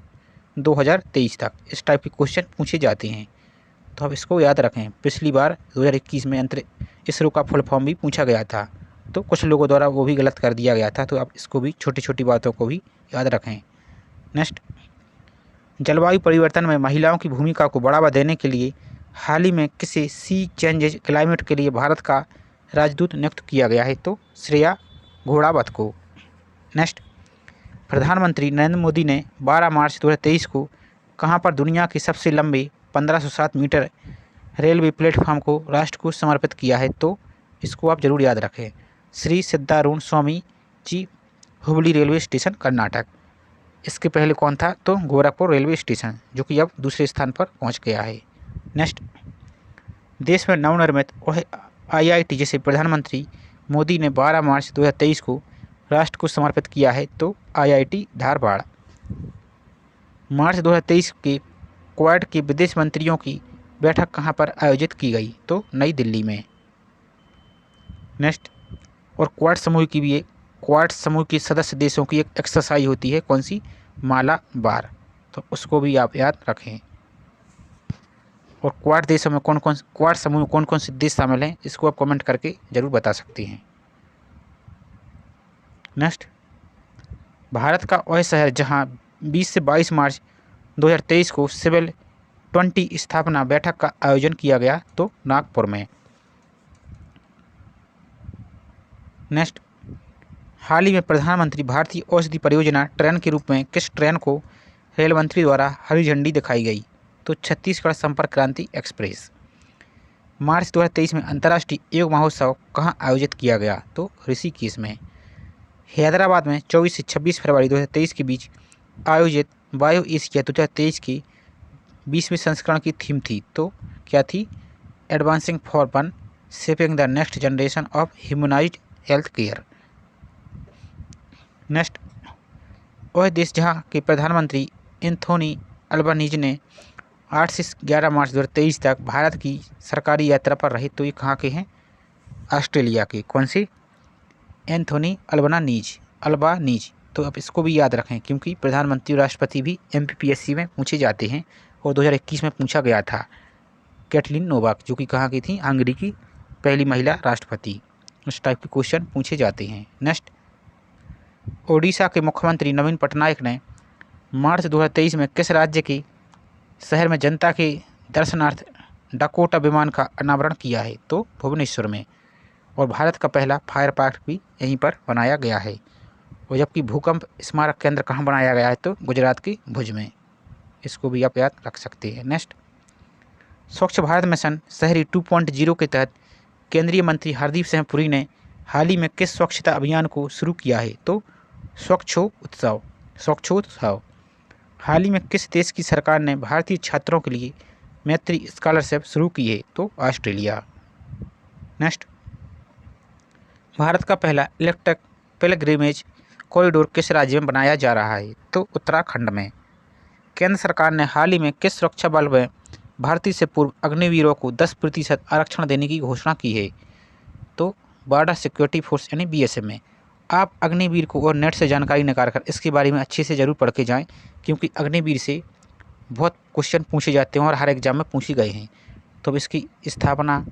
2023 तक। इस टाइप के क्वेश्चन पूछे जाते हैं, तो आप इसको याद रखें। पिछली बार 2021 में इसरो का फुल फॉर्म भी पूछा गया था, तो कुछ लोगों द्वारा वो भी गलत कर दिया गया था, तो आप इसको भी छोटी छोटी बातों को भी याद रखें। नेक्स्ट, जलवायु परिवर्तन में महिलाओं की भूमिका को बढ़ावा देने के लिए हाल ही में किसे सी चेंजेज क्लाइमेट के लिए भारत का राजदूत नियुक्त किया गया है? तो श्रेया घोड़ावत को। नेक्स्ट, प्रधानमंत्री नरेंद्र मोदी ने 12 मार्च 2023 को कहां पर दुनिया के सबसे लंबे 1507 मीटर रेलवे प्लेटफॉर्म को राष्ट्र को समर्पित किया है? तो इसको आप जरूर याद रखें। Shri Siddharudha Swami ji Hubli railway station, Karnataka. इसके पहले कौन था? तो गोरखपुर रेलवे स्टेशन, जो कि अब दूसरे स्थान पर पहुंच गया है। नेक्स्ट, देश में नवनिर्मित IIT जिसे प्रधानमंत्री मोदी ने 12 मार्च 2023 को राष्ट्र को समर्पित किया है? तो IIT धारवाड़। मार्च 2023 के क्वाड के विदेश मंत्रियों की बैठक कहाँ पर आयोजित की गई? तो नई दिल्ली में। नेक्स्ट, और क्वाड समूह की भी क्वाड समूह के सदस्य देशों की एक एक्सरसाइज होती है, कौन सी? मालाबार। तो उसको भी आप याद रखें। और क्वाड देशों में क्वाड समूह में कौन कौन से देश शामिल हैं, इसको आप कमेंट करके जरूर बता सकते हैं। नेक्स्ट, भारत का वह शहर जहां 20 से 22 मार्च 2023 को सिविल 20 स्थापना बैठक का आयोजन किया गया? तो नागपुर में। नेक्स्ट, हाल ही में प्रधानमंत्री भारतीय औषधि परियोजना ट्रेन के रूप में किस ट्रेन को रेल मंत्री द्वारा हरी झंडी दिखाई गई? तो छत्तीसगढ़ संपर्क क्रांति एक्सप्रेस। मार्च 2023 में अंतर्राष्ट्रीय योग महोत्सव कहाँ आयोजित किया गया? तो ऋषिकेश में। हैदराबाद में 24 से 26 फरवरी 2023 के बीच आयोजित बायो एशिया 2023 की 20वें संस्करण की थीम थी? तो क्या थी? Advancing for one, shaping the next generation of humanised health care. Next, वह देश जहां के प्रधानमंत्री एंथोनी अल्बानीज ने 8 से 11 मार्च 2023 तक भारत की सरकारी यात्रा पर रहे? तो ये कहाँ के हैं? ऑस्ट्रेलिया के। कौन से? Anthony Albanese. तो आप इसको भी याद रखें, क्योंकि प्रधानमंत्री और राष्ट्रपति भी MPPSC में पूछे जाते हैं, और 2021 में पूछा गया था। कैटलिन नोवाक, जो कि कहाँ की थी? हंगरी की पहली महिला राष्ट्रपति। इस टाइप के क्वेश्चन पूछे जाते हैं। नेक्स्ट, ओडिशा के मुख्यमंत्री नवीन पटनायक ने मार्च 2023 में किस राज्य के शहर में जनता के दर्शनार्थ डकोटा विमान का अनावरण किया है? तो भुवनेश्वर में। और भारत का पहला फायर पार्क भी यहीं पर बनाया गया है। और जबकि भूकंप स्मारक केंद्र कहाँ बनाया गया है? तो गुजरात की भुज में। इसको भी आप याद रख सकते हैं। नेक्स्ट, स्वच्छ भारत मिशन शहरी 2.0 के तहत केंद्रीय मंत्री हरदीप सिंह पुरी ने हाल ही में किस स्वच्छता अभियान को शुरू किया है? तो स्वच्छोत्सव। हाल ही में किस देश की सरकार ने भारतीय छात्रों के लिए मैत्री स्कॉलरशिप शुरू की है? तो ऑस्ट्रेलिया। नेक्स्ट, भारत का पहला इलेक्ट्रिक पिलग्रिमेज कॉरिडोर किस राज्य में बनाया जा रहा है? तो उत्तराखंड में। केंद्र सरकार ने हाल ही में किस सुरक्षा बल में भारतीय से पूर्व अग्निवीरों को 10% आरक्षण देने की घोषणा की है? तो बॉर्डर सिक्योरिटी फोर्स यानी BSF में। आप अग्निवीर को और नेट से जानकारी निकाल कर इसके बारे में अच्छे से ज़रूर पढ़ के जाएँ, क्योंकि अग्निवीर से बहुत क्वेश्चन पूछे जाते हैं और हर एग्जाम में पूछे गए हैं। तो अब इसकी स्थापना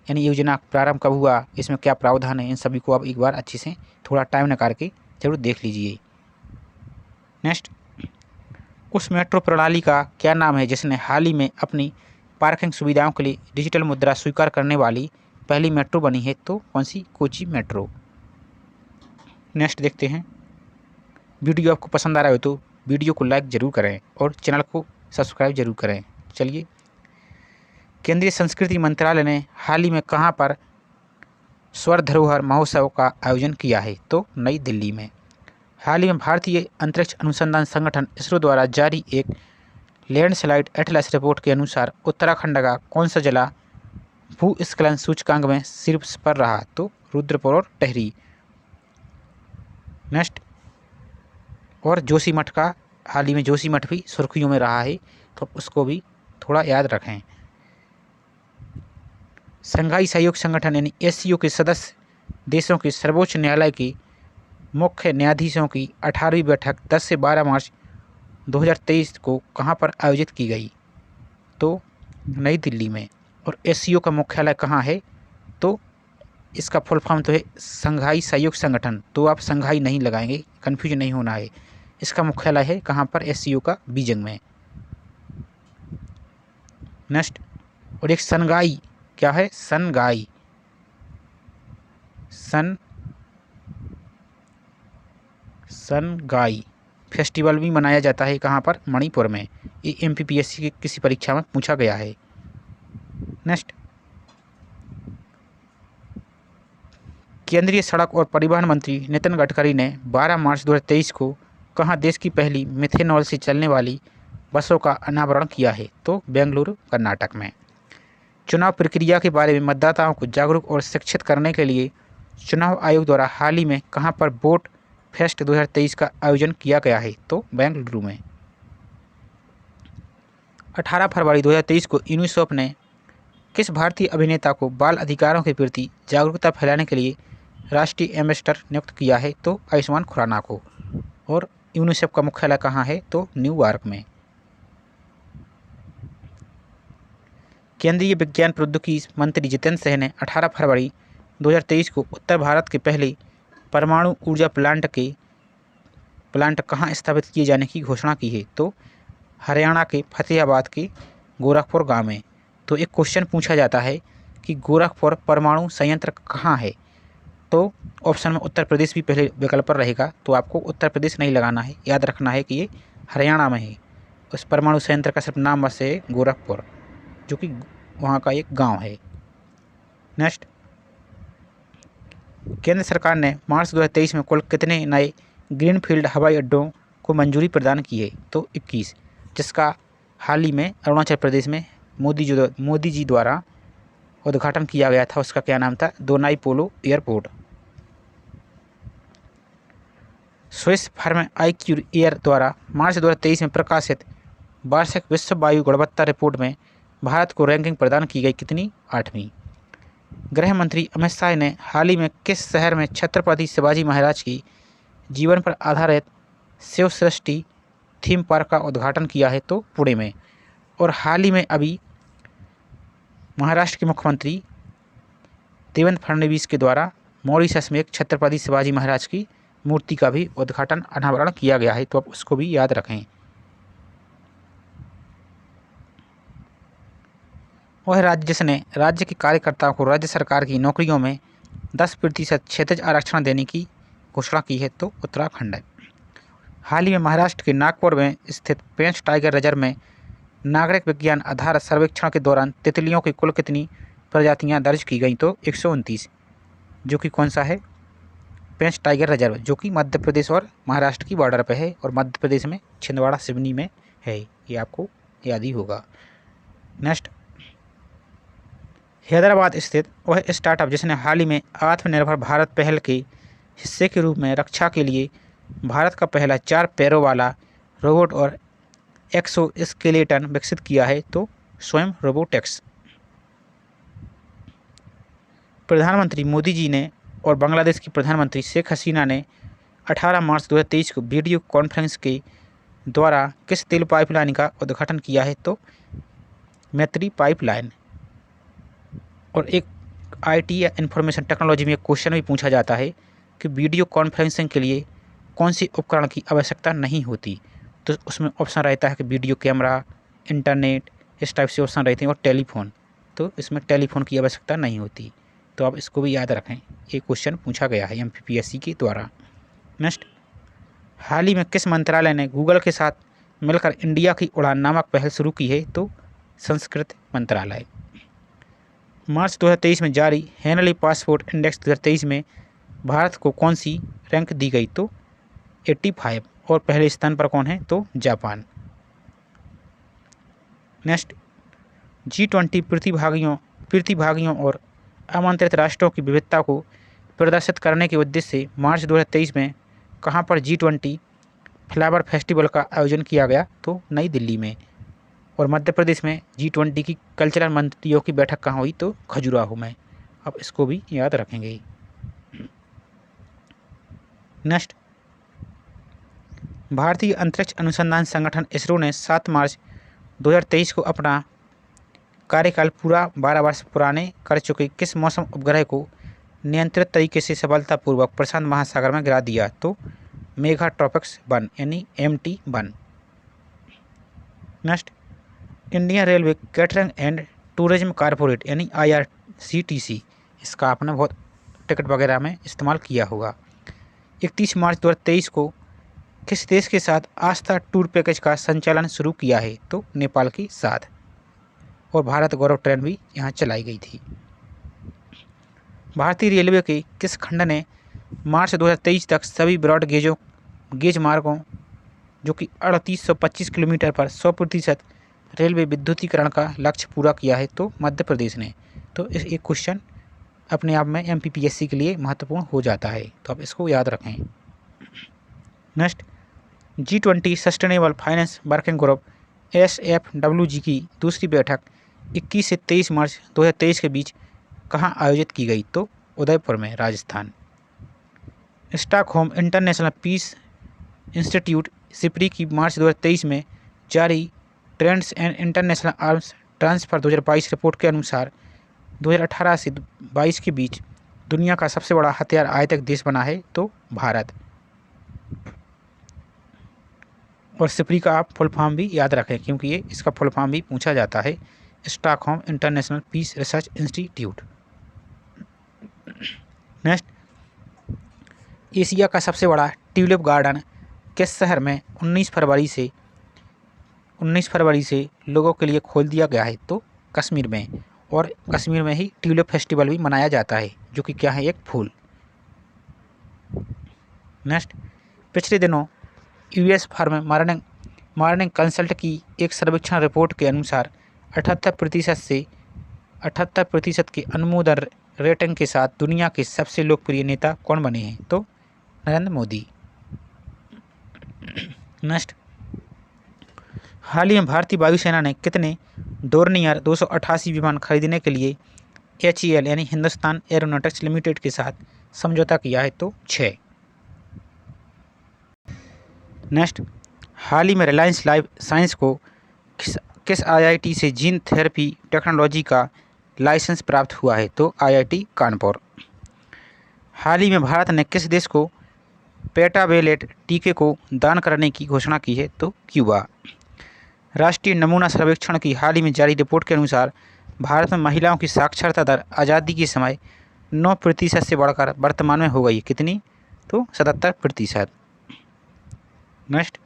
यानी योजना प्रारंभ कब हुआ, इसमें क्या प्रावधान है, इन सभी को आप एक बार अच्छे से थोड़ा टाइम निकाल के जरूर देख लीजिए। नेक्स्ट, उस मेट्रो प्रणाली का क्या नाम है जिसने हाल ही में अपनी पार्किंग सुविधाओं के लिए डिजिटल मुद्रा स्वीकार करने वाली पहली मेट्रो बनी है? तो कौन सी? कोची मेट्रो। नेक्स्ट देखते हैं। वीडियो आपको पसंद आ रहा हो तो वीडियो को लाइक जरूर करें और चैनल को सब्सक्राइब जरूर करें। चलिए, केंद्रीय संस्कृति मंत्रालय ने हाल ही में कहाँ पर स्वर धरोहर महोत्सव का आयोजन किया है? तो नई दिल्ली में। हाल ही में भारतीय अंतरिक्ष अनुसंधान संगठन इसरो द्वारा जारी एक लैंडस्लाइड एटलस रिपोर्ट के अनुसार उत्तराखंड का कौन सा जिला भूस्खलन सूचकांक में शीर्ष पर रहा? तो रुद्रपुर और टिहरी। नेक्स्ट, और जोशीमठ का हाल ही में जोशीमठ भी सुर्खियों में रहा है, तो उसको भी थोड़ा याद रखें। संघाई सहयोग संगठन यानी SCO के सदस्य देशों के सर्वोच्च न्यायालय के मुख्य न्यायाधीशों की 18वीं बैठक 10 से 12 मार्च 2023 को कहाँ पर आयोजित की गई? तो नई दिल्ली में। और SCO का मुख्यालय कहाँ है? तो इसका फुल फॉर्म तो है संघाई सहयोग संगठन। तो आप संघाई नहीं लगाएंगे, कन्फ्यूज नहीं होना है। इसका मुख्यालय है कहाँ पर? SCO का बीजिंग में। नेक्स्ट, और एक सनगाई क्या है? सनगाई फेस्टिवल भी मनाया जाता है कहाँ पर? मणिपुर में। ये MPPSC की किसी परीक्षा में पूछा गया है। नेक्स्ट, केंद्रीय सड़क और परिवहन मंत्री नितिन गडकरी ने 12 मार्च 2023 को कहाँ देश की पहली मिथेनॉल से चलने वाली बसों का अनावरण किया है? तो बेंगलुरु कर्नाटक में। चुनाव प्रक्रिया के बारे में मतदाताओं को जागरूक और शिक्षित करने के लिए चुनाव आयोग द्वारा हाल ही में कहाँ पर वोट फेस्ट 2023 का आयोजन किया गया है? तो बेंगलुरु में। 18 फरवरी 2023 को यूनिसेफ ने किस भारतीय अभिनेता को बाल अधिकारों के प्रति जागरूकता फैलाने के लिए राष्ट्रीय एम्बेसडर नियुक्त किया है? तो आयुष्मान खुराना को। और यूनिसेफ का मुख्यालय कहाँ है? तो न्यूयॉर्क में। केंद्रीय विज्ञान प्रौद्योगिकी मंत्री जितेंद्र सिंह ने 18 फरवरी 2023 को उत्तर भारत के पहले परमाणु ऊर्जा प्लांट कहाँ स्थापित किए जाने की घोषणा की है? तो हरियाणा के फतेहाबाद के गोरखपुर गांव में। तो एक क्वेश्चन पूछा जाता है कि गोरखपुर परमाणु संयंत्र कहाँ है? तो ऑप्शन में उत्तर प्रदेश भी पहले विकल्प पर रहेगा, तो आपको उत्तर प्रदेश नहीं लगाना है, याद रखना है कि ये हरियाणा में है। उस परमाणु संयंत्र का सिर्फ नाम बस है गोरखपुर, जो कि वहाँ का एक गांव है। नेक्स्ट, केंद्र सरकार ने मार्च 2023 में कुल कितने नए ग्रीनफील्ड हवाई अड्डों को मंजूरी प्रदान की है? तो 21, जिसका हाल ही में अरुणाचल प्रदेश में मोदी जी द्वारा उद्घाटन किया गया था। उसका क्या नाम था? Donyi Polo airport. Swiss pharma IQ air द्वारा मार्च 2023 में प्रकाशित वार्षिक विश्व वायु गुणवत्ता रिपोर्ट में भारत को रैंकिंग प्रदान की गई कितनी? 8वीं। गृह मंत्री अमित शाह ने हाल ही में किस शहर में छत्रपति शिवाजी महाराज की जीवन पर आधारित शिव सृष्टि थीम पार्क का उद्घाटन किया है? तो पुणे में। और हाल ही में अभी महाराष्ट्र के मुख्यमंत्री देवेंद्र फडणवीस के द्वारा मॉरिशस में एक छत्रपति शिवाजी महाराज की मूर्ति का भी उद्घाटन अनावरण किया गया है, तो आप उसको भी याद रखें। वह राज्य जिसने राज्य के कार्यकर्ताओं को राज्य सरकार की नौकरियों में 10% क्षैतिज आरक्षण देने की घोषणा की है? तो उत्तराखंड है। हाल ही में महाराष्ट्र के नागपुर में स्थित पेंच टाइगर रिजर्व में नागरिक विज्ञान आधार सर्वेक्षण के दौरान तितलियों की कुल कितनी प्रजातियां दर्ज की गई? तो 129, जो कि कौन सा है? पेंच टाइगर रिजर्व, जो कि मध्य प्रदेश और महाराष्ट्र की बॉर्डर पे है, और मध्य प्रदेश में छिंदवाड़ा सिवनी में है, ये आपको याद ही होगा। नेक्स्ट, हैदराबाद स्थित वह स्टार्टअप जिसने हाल ही में आत्मनिर्भर भारत पहल के हिस्से के रूप में रक्षा के लिए भारत का पहला 4 पैरों वाला रोबोट और एक्सोस्केलेटन विकसित किया है? तो स्वयं रोबोटेक्स। प्रधानमंत्री मोदी जी ने और बांग्लादेश की प्रधानमंत्री शेख हसीना ने 18 मार्च 2023 को वीडियो कॉन्फ्रेंस के द्वारा किस तेल पाइपलाइन का उद्घाटन किया है? तो मैत्री पाइपलाइन। और एक IT या इंफॉर्मेशन टेक्नोलॉजी में एक क्वेश्चन भी पूछा जाता है कि वीडियो कॉन्फ्रेंसिंग के लिए कौन सी उपकरण की आवश्यकता नहीं होती? तो उसमें ऑप्शन रहता है कि वीडियो कैमरा, इंटरनेट, इस टाइप से ऑप्शन रहते हैं, और टेलीफोन। तो इसमें टेलीफोन की आवश्यकता नहीं होती, तो आप इसको भी याद रखें, ये क्वेश्चन पूछा गया है MPPSC के द्वारा। नेक्स्ट, हाल ही में किस मंत्रालय ने गूगल के साथ मिलकर इंडिया की उड़ान नामक पहल शुरू की है? तो संस्कृत मंत्रालय। मार्च 2023 में जारी हेनली पासपोर्ट इंडेक्स 2023 में भारत को कौन सी रैंक दी गई? तो 85, और पहले स्थान पर कौन है? तो जापान। नेक्स्ट, G20 प्रतिभागियों और आमंत्रित राष्ट्रों की विविधता को प्रदर्शित करने के उद्देश्य से मार्च 2023 में कहां पर G20 फ्लावर फेस्टिवल का आयोजन किया गया? तो नई दिल्ली में। और मध्य प्रदेश में G20 की कल्चरल मंत्रियों की बैठक कहाँ हुई? तो खजुराहो में। अब इसको भी याद रखेंगे। नेक्स्ट, भारतीय अंतरिक्ष अनुसंधान संगठन इसरो ने 7 मार्च 2023 को अपना कार्यकाल पूरा 12 वर्ष पुराने कर चुके किस मौसम उपग्रह को नियंत्रित तरीके से सफलतापूर्वक प्रशांत महासागर में गिरा दिया? तो मेगाट्रॉपिक्स 1 यानी MT1। Next, Indian railway catering and tourism corporate यानी IRCTC, इसका आपने बहुत टिकट वगैरह में इस्तेमाल किया होगा। 31 मार्च 2023 को किस देश के साथ आस्था टूर पैकेज का संचालन शुरू किया है? तो नेपाल के साथ। और भारत गौरव ट्रेन भी यहाँ चलाई गई थी। भारतीय रेलवे के किस खंड ने मार्च 2023 तक सभी ब्रॉड गेज मार्गों जो कि 3825 किलोमीटर पर 100% रेलवे विद्युतीकरण का लक्ष्य पूरा किया है? तो मध्य प्रदेश ने। तो इस एक क्वेश्चन अपने आप में MPPSC के लिए महत्वपूर्ण हो जाता है, तो आप इसको याद रखें। Next, G20 sustainable finance working group SFWG की दूसरी बैठक 21 से 23 मार्च 2023 के बीच कहाँ आयोजित की गई? तो उदयपुर में, Rajasthan. Stockholm international peace institute SIPRI की मार्च 2023 में जारी trends and international arms transfer 2022 report के अनुसार 2018 से 22 के बीच दुनिया का सबसे बड़ा हथियार आयातक देश बना है तो भारत। और सिप्री का आप फुल फॉर्म भी याद रखें क्योंकि ये इसका फुल फॉर्म भी पूछा जाता है, Stockholm international peace research institute. Next, Asia का सबसे बड़ा ट्यूलिप गार्डन किस शहर में 19 फरवरी से लोगों के लिए खोल दिया गया है? तो कश्मीर में। और कश्मीर में ही ट्यूलिप फेस्टिवल भी मनाया जाता है जो कि क्या है? एक फूल। नेक्स्ट, पिछले दिनों यूएस फार्म मॉर्निंग कंसल्ट की एक सर्वेक्षण रिपोर्ट के अनुसार 78% के अनुमोदन रेटिंग के साथ दुनिया के सबसे लोकप्रिय नेता कौन बने हैं? तो नरेंद्र मोदी। नेक्स्ट, हाल ही में भारतीय वायुसेना ने कितने डोर्नियर 288 विमान खरीदने के लिए HAL यानी हिंदुस्तान एरोनॉटिक्स लिमिटेड के साथ समझौता किया है? तो 6। नेक्स्ट, हाल ही में रिलायंस लाइफ साइंस को किस IIT से जीन थेरेपी टेक्नोलॉजी का लाइसेंस प्राप्त हुआ है? तो IIT कानपुर। हाल ही में भारत ने किस देश को पेटावेलेट टीके को दान करने की घोषणा की है? तो क्यूबा। राष्ट्रीय नमूना सर्वेक्षण की हाल ही में जारी रिपोर्ट के अनुसार भारत में महिलाओं की साक्षरता दर आज़ादी के समय 9% से बढ़कर वर्तमान में हो गई कितनी? तो 77%। नेक्स्ट,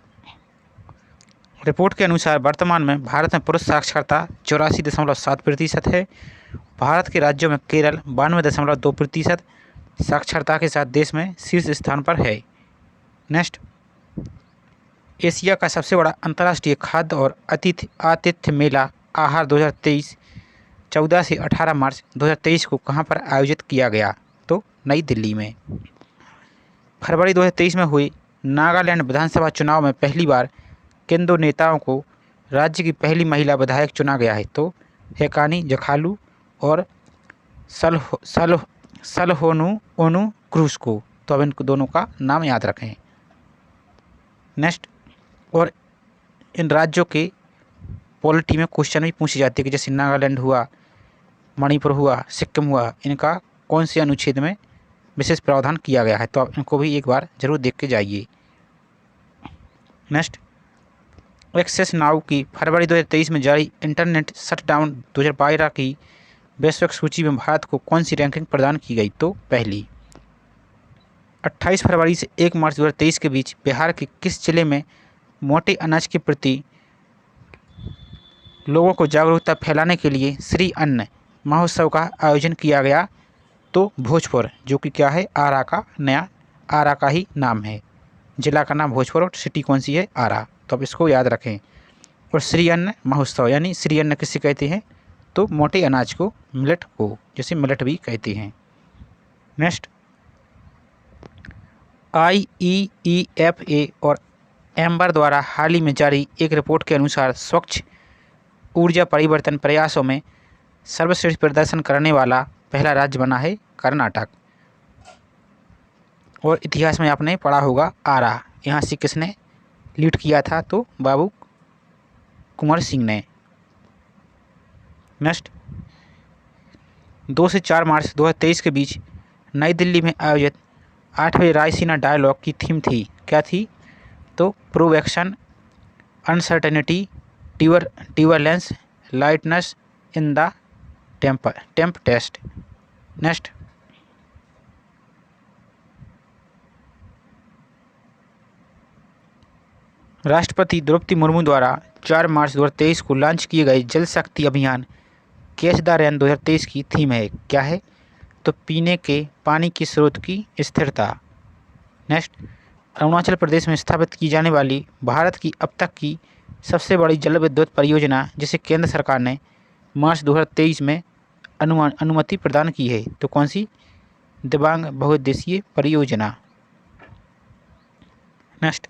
रिपोर्ट के अनुसार वर्तमान में भारत में पुरुष साक्षरता 84.7% है। भारत के राज्यों में केरल 92.2% साक्षरता के साथ देश में शीर्ष स्थान पर है। नेक्स्ट, एशिया का सबसे बड़ा अंतर्राष्ट्रीय खाद्य और आतिथ्य मेला आहार 2023 14 से 18 मार्च 2023 को कहां पर आयोजित किया गया? तो नई दिल्ली में। फरवरी 2023 में हुए नागालैंड विधानसभा चुनाव में पहली बार किन दो नेताओं को राज्य की पहली महिला विधायक चुना गया है? तो हेकानी जखालू और सलहोनु ओनु क्रूस को। तो अब इन दोनों का नाम याद रखें। नेक्स्ट, और इन राज्यों के पॉलिटी में क्वेश्चन भी पूछे जाते हैं कि जैसे नागालैंड हुआ, मणिपुर हुआ, सिक्किम हुआ, इनका कौन से अनुच्छेद में विशेष प्रावधान किया गया है? तो आप इनको भी एक बार जरूर देख के जाइए। नेक्स्ट, एक्सेस नाउ की फरवरी 2023 में जारी इंटरनेट शटडाउन 2012 की वैश्विक सूची में भारत को कौन सी रैंकिंग प्रदान की गई? तो पहली। 28 फरवरी से 1 मार्च 2023 के बीच बिहार के किस जिले में मोटे अनाज के प्रति लोगों को जागरूकता फैलाने के लिए श्री अन्न महोत्सव का आयोजन किया गया? तो भोजपुर, जो कि क्या है? आरा का नया आरा का ही नाम है। जिला का नाम भोजपुर और सिटी कौन सी है? आरा। तो अब इसको याद रखें। और श्री अन्न महोत्सव यानी श्री अन्न किसे कहते हैं? तो मोटे अनाज को, मिलेट को, जैसे मिलेट भी कहते हैं। नेक्स्ट, IEEFA और एम्बर द्वारा हाल ही में जारी एक रिपोर्ट के अनुसार स्वच्छ ऊर्जा परिवर्तन प्रयासों में सर्वश्रेष्ठ प्रदर्शन करने वाला पहला राज्य बना है कर्नाटक। और इतिहास में आपने पढ़ा होगा आरा, यहाँ से किसने लीड किया था? तो बाबू कुंवर सिंह ने। नेक्स्ट, 2 से 4 मार्च 2023 के बीच नई दिल्ली में आयोजित 8वें रायसीना डायलॉग की थीम थी, क्या थी? तो provocation, uncertainty, turbulence, lighthouse in the tempest. Next, राष्ट्रपति द्रौपदी मुर्मू द्वारा 4 मार्च 2023 को लॉन्च किए गए जल शक्ति अभियान कैच द रेन 2023 की थीम है, क्या है? तो पीने के पानी के स्रोत की स्थिरता। नेक्स्ट, अरुणाचल प्रदेश में स्थापित की जाने वाली भारत की अब तक की सबसे बड़ी जल विद्युत परियोजना जिसे केंद्र सरकार ने मार्च 2023 में अनुमति प्रदान की है, तो कौन सी? दिबांग बहुउद्देशीय परियोजना। नेक्स्ट,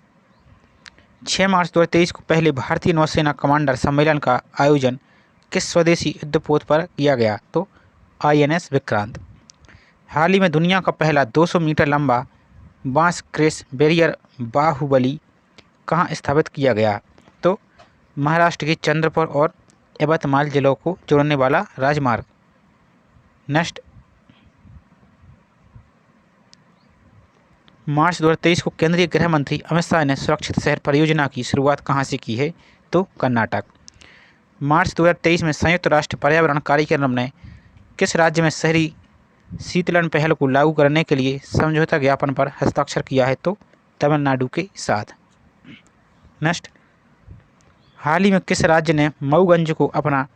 6 मार्च 2023 को पहले भारतीय नौसेना कमांडर सम्मेलन का आयोजन किस स्वदेशी युद्धपोत पर किया गया? तो INS विक्रांत। हाल ही में दुनिया का पहला 200 मीटर लंबा बांस क्रेस बैरियर बाहुबली कहाँ स्थापित किया गया? तो महाराष्ट्र के चंद्रपुर और यवतमाल जिलों को जोड़ने वाला राजमार्ग। नेक्स्ट, मार्च 2023 को केंद्रीय गृह मंत्री अमित शाह ने सुरक्षित शहर परियोजना की शुरुआत कहाँ से की है? तो कर्नाटक। मार्च 2023 में संयुक्त राष्ट्र पर्यावरण कार्यक्रम ने किस राज्य में शहरी शीतलन पहल को लागू करने के लिए समझौता ज्ञापन पर हस्ताक्षर किया है? तो तमिलनाडु के साथ। नेक्स्ट, हाल ही में किस राज्य ने मऊगंज को अपना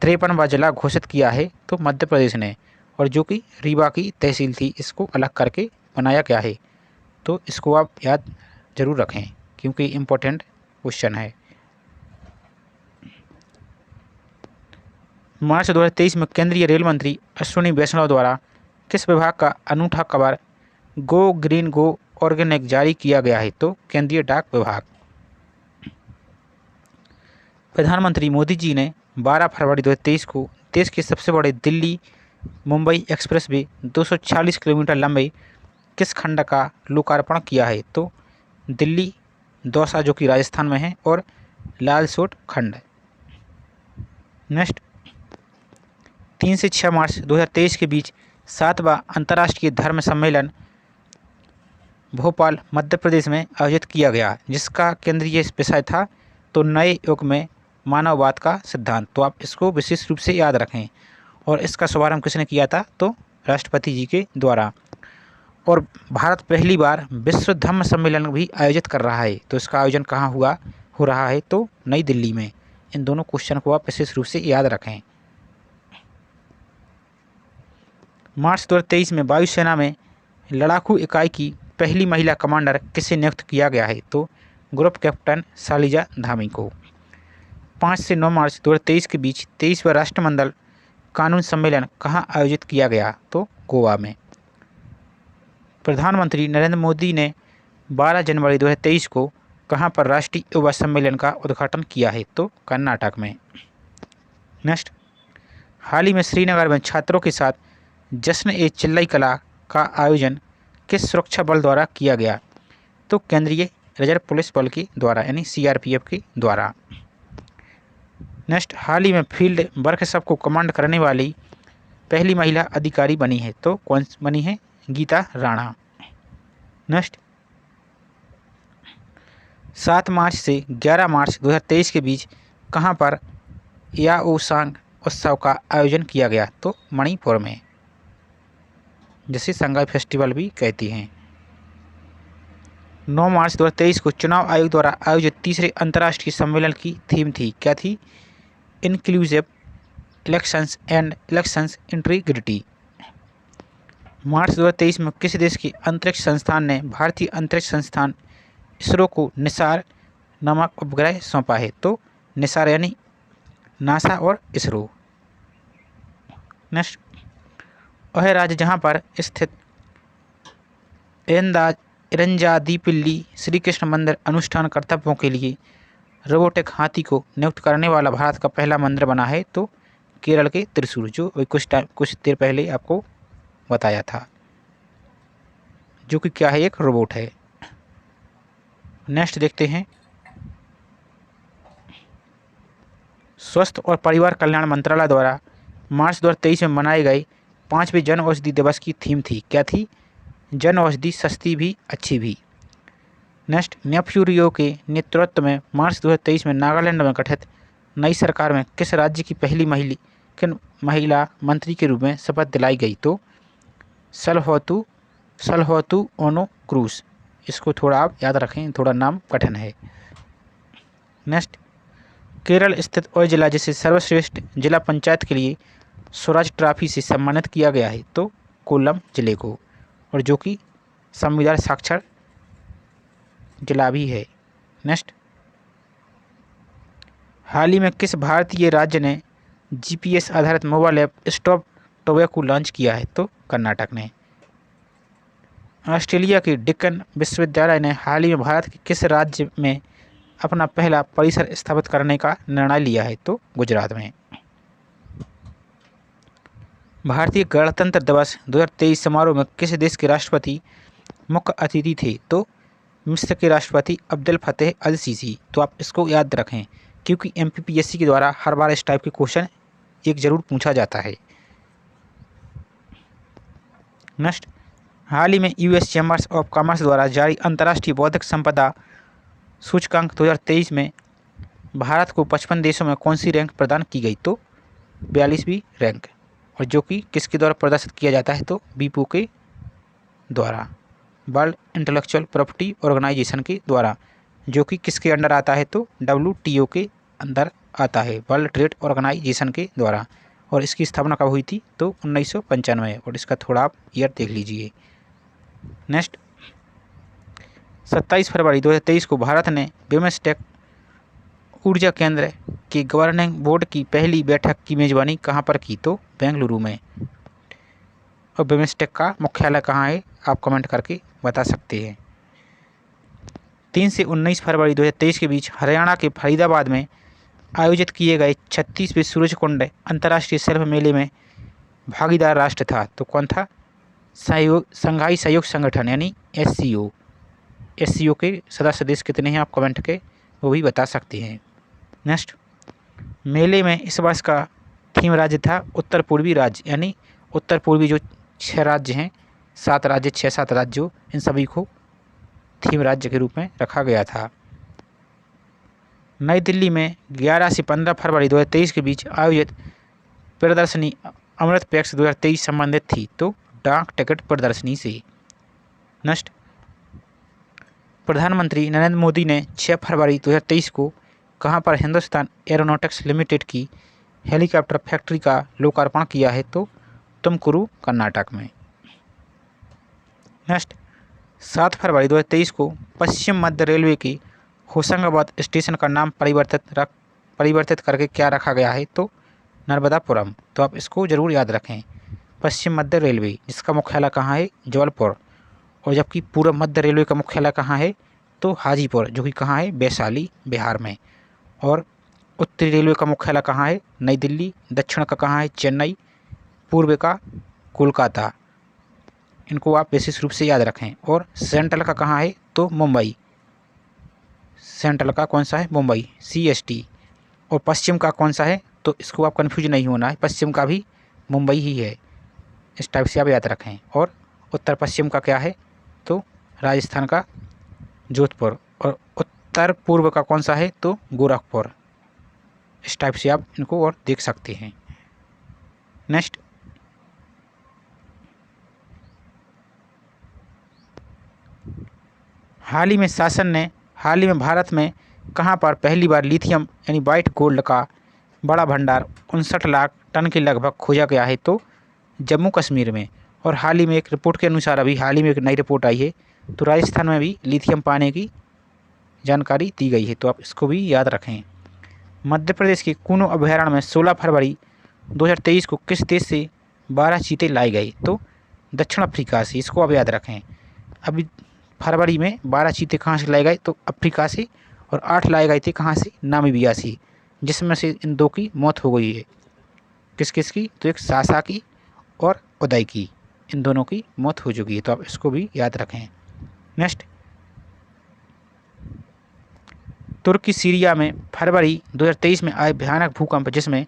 53वां जिला घोषित किया है? तो मध्य प्रदेश ने, और जो कि रीवा की तहसील थी, इसको अलग करके बनाया गया है। तो इसको आप याद जरूर रखें क्योंकि इम्पोर्टेंट क्वेश्चन है। मार्च 2023 में केंद्रीय रेल मंत्री अश्विनी वैष्णव द्वारा किस विभाग का अनूठा कवर गो ग्रीन गो ऑर्गेनिक जारी किया गया है? तो केंद्रीय डाक विभाग। प्रधानमंत्री मोदी जी ने 12 फरवरी 2023 को देश के सबसे बड़े दिल्ली मुंबई एक्सप्रेसवे 240 किलोमीटर लंबे किस खंड का लोकार्पण किया है? तो दिल्ली दौसा, जो कि राजस्थान में है, और लालसोट खंड। नेक्स्ट, 3 से 6 मार्च 2023 के बीच 7वां अंतर्राष्ट्रीय धर्म सम्मेलन भोपाल मध्य प्रदेश में आयोजित किया गया, जिसका केंद्रीय विषय था तो नए युग में मानववाद का सिद्धांत। तो आप इसको विशेष रूप से याद रखें। और इसका शुभारंभ किसने किया था? तो राष्ट्रपति जी के द्वारा। और भारत पहली बार विश्व धम्म सम्मेलन भी आयोजित कर रहा है। तो इसका आयोजन कहाँ हो रहा है? तो नई दिल्ली में। इन दोनों क्वेश्चन को आप विशेष रूप से याद रखें। मार्च 2023 में वायुसेना में लड़ाकू इकाई की पहली महिला कमांडर किसे नियुक्त किया गया है? तो ग्रुप कैप्टन शालिजा धामी को। 5 से 9 मार्च 2023 के बीच 23वां राष्ट्रमंडल कानून सम्मेलन कहाँ आयोजित किया गया? तो गोवा में। प्रधानमंत्री नरेंद्र मोदी ने 12 जनवरी 2023 को कहाँ पर राष्ट्रीय युवा सम्मेलन का उद्घाटन किया है? तो कर्नाटक में। नेक्स्ट, हाल ही में श्रीनगर में छात्रों के साथ जश्न-ए-चिल्लई कला का आयोजन किस सुरक्षा बल द्वारा किया गया? तो केंद्रीय रिजर्व पुलिस बल के द्वारा, यानी CRPF के द्वारा। नेक्स्ट, हाल ही में फील्ड वर्कशॉप को कमांड करने वाली पहली महिला अधिकारी बनी है। तो कौन बनी है? गीता राणा। नेक्स्ट, 7 मार्च से 11 मार्च 2023 के बीच कहाँ पर याओसांग उत्सव का आयोजन किया गया? तो मणिपुर में, जिसे संगाई फेस्टिवल भी कहती हैं। 9 मार्च 2023 को चुनाव आयोग द्वारा आयोजित तीसरे अंतर्राष्ट्रीय सम्मेलन की थीम थी, क्या थी? Inclusive elections and elections integrity. March 2023 में किस देश के अंतरिक्ष संस्थान ने भारतीय अंतरिक्ष संस्थान इसरो को निसार नामक उपग्रह सौंपा है? तो निसार यानी नासा और इसरो। नेक्स्ट, वह राज्य जहाँ पर स्थित इरंजादीपिल्ली श्री कृष्ण मंदिर अनुष्ठान कर्तव्यों के लिए रोबोटिक हाथी को नियुक्त करने वाला भारत का पहला मंदिर बना है? तो केरल के त्रिशूर, जो कुछ देर पहले आपको बताया था, जो कि क्या है? एक रोबोट है। नेक्स्ट देखते हैं, स्वास्थ्य और परिवार कल्याण मंत्रालय द्वारा मार्च 2023 में मनाए गए 5वें जन औषधि दिवस की थीम थी, क्या थी? जन औषधि सस्ती भी अच्छी भी। नेक्स्ट, नेफ्यू रियो के नेतृत्व में मार्च 2023 में नागालैंड में गठित नई सरकार में किस राज्य की पहली महिला मंत्री के रूप में शपथ दिलाई गई? तो सलहोतु ओनो क्रूज। इसको थोड़ा आप याद रखें, थोड़ा नाम कठिन है। नेक्स्ट, केरल स्थित वह जिला जिसे सर्वश्रेष्ठ जिला पंचायत के लिए स्वराज ट्रॉफी से सम्मानित किया गया है? तो कोल्लम जिले को, और जो कि संविधान साक्षर जिला भी है। नेक्स्ट, हाल ही में किस भारतीय राज्य ने GPS आधारित mobile app stop tobacco launch किया है? तो कर्नाटक ने। ऑस्ट्रेलिया के डिकन विश्वविद्यालय ने हाल ही में भारत के किस राज्य में अपना पहला परिसर स्थापित करने का निर्णय लिया है? तो गुजरात में। भारतीय गणतंत्र दिवस 2023 समारोह में किस देश के राष्ट्रपति मुख्य अतिथि थे? तो मिस्र के राष्ट्रपति अब्देल फतेह अल सीसी। तो आप इसको याद रखें क्योंकि एमपीपीएससी के द्वारा हर बार इस टाइप के क्वेश्चन एक जरूर पूछा जाता है। नेक्स्ट, हाल ही में यूएस चैम्बर्स ऑफ कॉमर्स द्वारा जारी अंतर्राष्ट्रीय बौद्धिक संपदा सूचकांक 2023 में भारत को 55 देशों में कौन सी रैंक प्रदान की गई? तो 42वीं रैंक, और जो कि किसके द्वारा प्रदर्शित किया जाता है? तो बीपो के द्वारा, वर्ल्ड इंटेलेक्चुअल प्रॉपर्टी ऑर्गेनाइजेशन के द्वारा, जो कि किसके अंडर आता है? तो WTO के अंदर आता है, वर्ल्ड ट्रेड ऑर्गेनाइजेशन के द्वारा। और इसकी स्थापना कब हुई थी? तो 1995। और इसका थोड़ा आप ईयर देख लीजिए। नेक्स्ट, 27 फरवरी 2023 को भारत ने बिम्स्टेक ऊर्जा केंद्र के गवर्निंग बोर्ड की पहली बैठक की मेजबानी कहाँ पर की? तो बेंगलुरु में। और बिम्स्टेक का मुख्यालय कहाँ है? आप कमेंट करके बता सकते हैं। 3 से 19 फरवरी 2023 के बीच हरियाणा के फरीदाबाद में आयोजित किए गए 36वें सूरजकुंड अंतर्राष्ट्रीय शिल्प मेले में भागीदार राष्ट्र था? तो कौन था? संघाई सहयोग संगठन यानी SCO। SCO के सदस्य देश कितने हैं? आप कमेंट के वो भी बता सकते हैं। नेक्स्ट, मेले में इस वर्ष का थीम राज्य था उत्तर पूर्वी राज्य, यानी उत्तर पूर्वी जो 6 राज्य हैं, 7 राज्य, 6-7 राज्यों, इन सभी को थीम राज्य के रूप में रखा गया था। नई दिल्ली में 11 से 15 फरवरी 2023 के बीच आयोजित प्रदर्शनी अमृत पैक्स 2023 संबंधित थी? तो डाक टिकट प्रदर्शनी से। नेक्स्ट, प्रधानमंत्री नरेंद्र मोदी ने 6 फरवरी 2023 को कहां पर हिंदुस्तान एरोनॉटिक्स लिमिटेड की हेलीकॉप्टर फैक्ट्री का लोकार्पण किया है? तो तुमकुरू, कर्नाटक में। नेक्स्ट, 7 फरवरी 2023 को पश्चिम मध्य रेलवे के होशंगाबाद स्टेशन का नाम परिवर्तित करके क्या रखा गया है? तो नर्मदापुरम। तो आप इसको जरूर याद रखें। पश्चिम मध्य रेलवे जिसका मुख्यालय कहाँ है? जबलपुर। और जबकि पूर्व मध्य रेलवे का मुख्यालय कहाँ है? तो हाजीपुर, जो कि कहाँ है? वैशाली, बिहार में। और उत्तरी रेलवे का मुख्यालय कहाँ है? नई दिल्ली। दक्षिण का कहाँ है? चेन्नई। पूर्व का कोलकाता। इनको आप विशेष रूप से याद रखें। और सेंट्रल का कहाँ है? तो मुंबई। सेंट्रल का कौन सा है? मुंबई, CST। और पश्चिम का कौन सा है? तो इसको आप कन्फ्यूज नहीं होना है, पश्चिम का भी मुंबई ही है। इस टाइप से आप याद रखें। और उत्तर पश्चिम का क्या है? तो राजस्थान का जोधपुर। और उत्तर पूर्व का कौन सा है? तो गोरखपुर। इस टाइप से आप इनको और देख सकते हैं। नेक्स्ट, हाल ही में भारत में कहां पर पहली बार लिथियम यानी वाइट गोल्ड का बड़ा भंडार 59 लाख टन के लगभग खोजा गया है? तो जम्मू कश्मीर में। और हाल ही में एक रिपोर्ट के अनुसार अभी हाल ही में एक नई रिपोर्ट आई है, तो राजस्थान में भी लिथियम पाने की जानकारी दी गई है। तो आप इसको भी याद रखें। मध्य प्रदेश के कूनो अभयारण्य में 16 फरवरी 2023 को किस देश से 12 चीते लाए गए? तो दक्षिण अफ्रीका से। इसको आप याद रखें। अभी फरवरी में 12 चीते कहाँ से लाए गए? तो अफ्रीका से। और 8 लाए गए थे कहाँ से? नामीबिया से, जिसमें से इन 2 की मौत हो गई है। किस किस की? तो एक सासा की और उदय की, इन दोनों की मौत हो चुकी है। तो आप इसको भी याद रखें। नेक्स्ट, तुर्की सीरिया में फरवरी 2023 में आए भयानक भूकंप जिसमें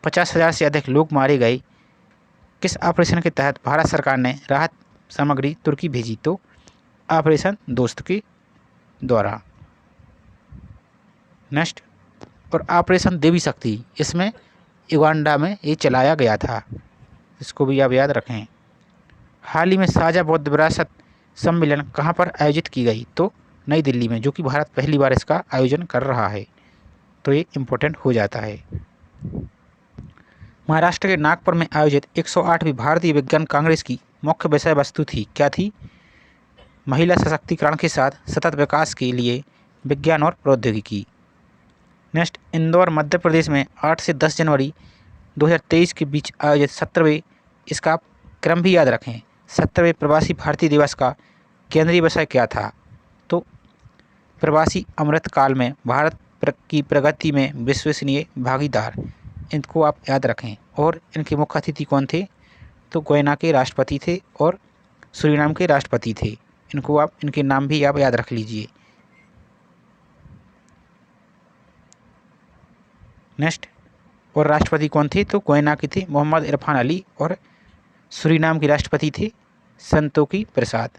50,000 से अधिक लोग मारे गए, किस ऑपरेशन के तहत भारत सरकार ने राहत सामग्री तुर्की भेजी? तो ऑपरेशन दोस्त के द्वारा। नेक्स्ट, और ऑपरेशन देवी शक्ति, इसमें युगांडा में ये चलाया गया था। इसको भी आप याद रखें। हाल ही में साझा बौद्ध विरासत सम्मेलन कहाँ पर आयोजित की गई? तो नई दिल्ली में, जो कि भारत पहली बार इसका आयोजन कर रहा है। तो ये इम्पोर्टेंट हो जाता है। महाराष्ट्र के नागपुर में आयोजित 108वीं भारतीय विज्ञान कांग्रेस की मुख्य विषय वस्तु थी, क्या थी? महिला सशक्तिकरण के साथ सतत विकास के लिए विज्ञान और प्रौद्योगिकी। नेक्स्ट, इंदौर मध्य प्रदेश में 8 से 10 जनवरी 2023 के बीच आयोजित 17वें, इसका क्रम भी याद रखें, 17वें प्रवासी भारतीय दिवस का केंद्रीय विषय क्या था? तो प्रवासी अमृतकाल में भारत की प्रगति में विश्वसनीय भागीदार। इनको आप याद रखें। और इनके मुख्य अतिथि कौन थे? तो गुयाना के राष्ट्रपति थे और सूरीनाम के राष्ट्रपति थे। इनको आप इनके नाम भी आप याद रख लीजिए। नेक्स्ट, और राष्ट्रपति कौन थे? तो गुयाना के थे मोहम्मद इरफान अली और सूरीनाम के राष्ट्रपति थे संतोखी प्रसाद,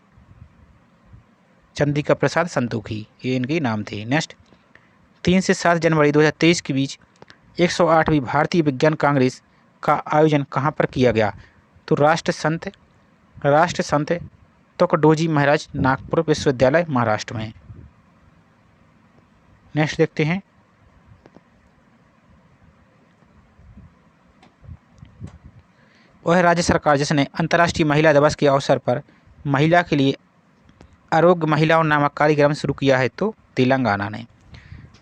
चंद्रिका प्रसाद संतोखी, ये इनके नाम थे। नेक्स्ट, 3 से 7 जनवरी 2023 के बीच 108वीं भारतीय विज्ञान कांग्रेस का आयोजन कहाँ पर किया गया? तो राष्ट्र संत तुकडोजी महाराज नागपुर विश्वविद्यालय महाराष्ट्र में। नेक्स्ट देखते हैं, वह राज्य सरकार जिसने अंतर्राष्ट्रीय महिला दिवस के अवसर पर महिला के लिए आरोग्य महिलाओं नामक कार्यक्रम शुरू किया है? तो तेलंगाना ने।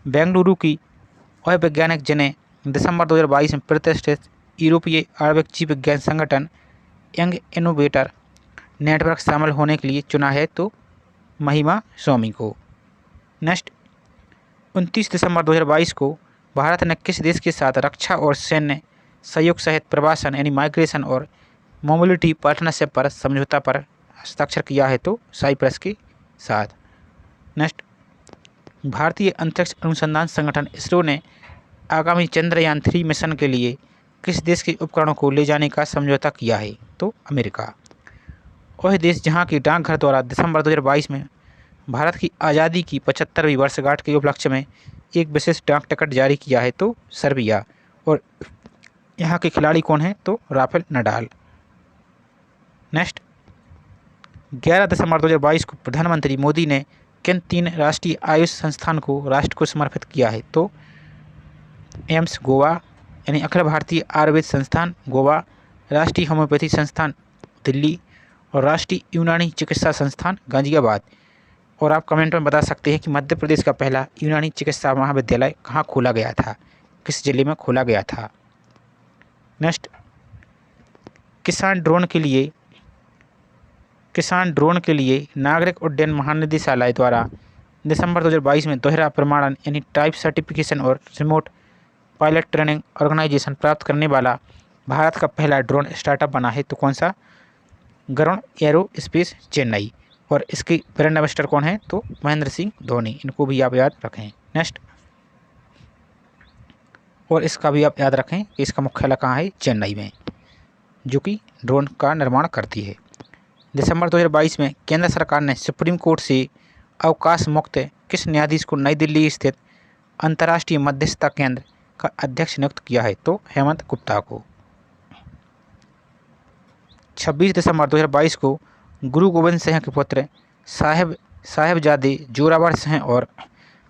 बेंगलुरु की वह वैज्ञानिक जिन्हें दिसंबर 2022 में प्रतिष्ठित यूरोपीय आणविक जीव विज्ञान संगठन यंग इनोवेटर नेटवर्क शामिल होने के लिए चुना है? तो महिमा स्वामी को। नेक्स्ट, 29 दिसंबर 2022 को भारत ने किस देश के साथ रक्षा और सैन्य सहयोग सहित प्रवासन यानी माइग्रेशन और मोबिलिटी पार्टनरशिप पर समझौता पर हस्ताक्षर किया है? तो साइप्रस के साथ। नेक्स्ट, भारतीय अंतरिक्ष अनुसंधान संगठन इसरो ने आगामी चंद्रयान 3 मिशन के लिए किस देश के उपकरणों को ले जाने का समझौता किया है? तो अमेरिका। वह देश जहां की डाकघर द्वारा दिसंबर 2022 में भारत की आज़ादी की 75वीं वर्षगांठ के उपलक्ष्य में एक विशेष डाक टिकट जारी किया है? तो सर्बिया। और यहाँ के खिलाड़ी कौन हैं? तो राफेल नडाल। नेक्स्ट, 11 दिसंबर 2022 को प्रधानमंत्री मोदी ने किन 3 राष्ट्रीय आयुष संस्थान को राष्ट्र को समर्पित किया है? तो एम्स गोवा यानी अखिल भारतीय आयुर्वेद संस्थान गोवा, राष्ट्रीय होम्योपैथी संस्थान दिल्ली और राष्ट्रीय यूनानी चिकित्सा संस्थान गाजियाबाद। और आप कमेंट में बता सकते हैं कि मध्य प्रदेश का पहला यूनानी चिकित्सा महाविद्यालय कहाँ खोला गया था, किस जिले में खोला गया था। नेक्स्ट, किसान ड्रोन के लिए नागरिक उड्डयन महानिदेशालय द्वारा दिसंबर 2022 में दोहरा प्रमाणन यानी टाइप सर्टिफिकेशन और रिमोट पायलट ट्रेनिंग ऑर्गेनाइजेशन प्राप्त करने वाला भारत का पहला ड्रोन स्टार्टअप बना है? तो कौन सा? Garuda aerospace Chennai. और इसके ब्रांड एम्बेसडर कौन है? तो महेंद्र सिंह धोनी, इनको भी आप याद रखें। नेक्स्ट, और इसका भी आप याद रखें कि इसका मुख्यालय कहाँ है? चेन्नई में, जो कि ड्रोन का निर्माण करती है। दिसंबर 2022 में केंद्र सरकार ने सुप्रीम कोर्ट से अवकाश मुक्त किस न्यायाधीश को नई दिल्ली स्थित अंतर्राष्ट्रीय मध्यस्थता केंद्र का अध्यक्ष नियुक्त किया है? तो हेमंत गुप्ता को। 26 दिसंबर 2022 को गुरु गोविंद सिंह के पुत्र साहिबजादे जोरावर सिंह और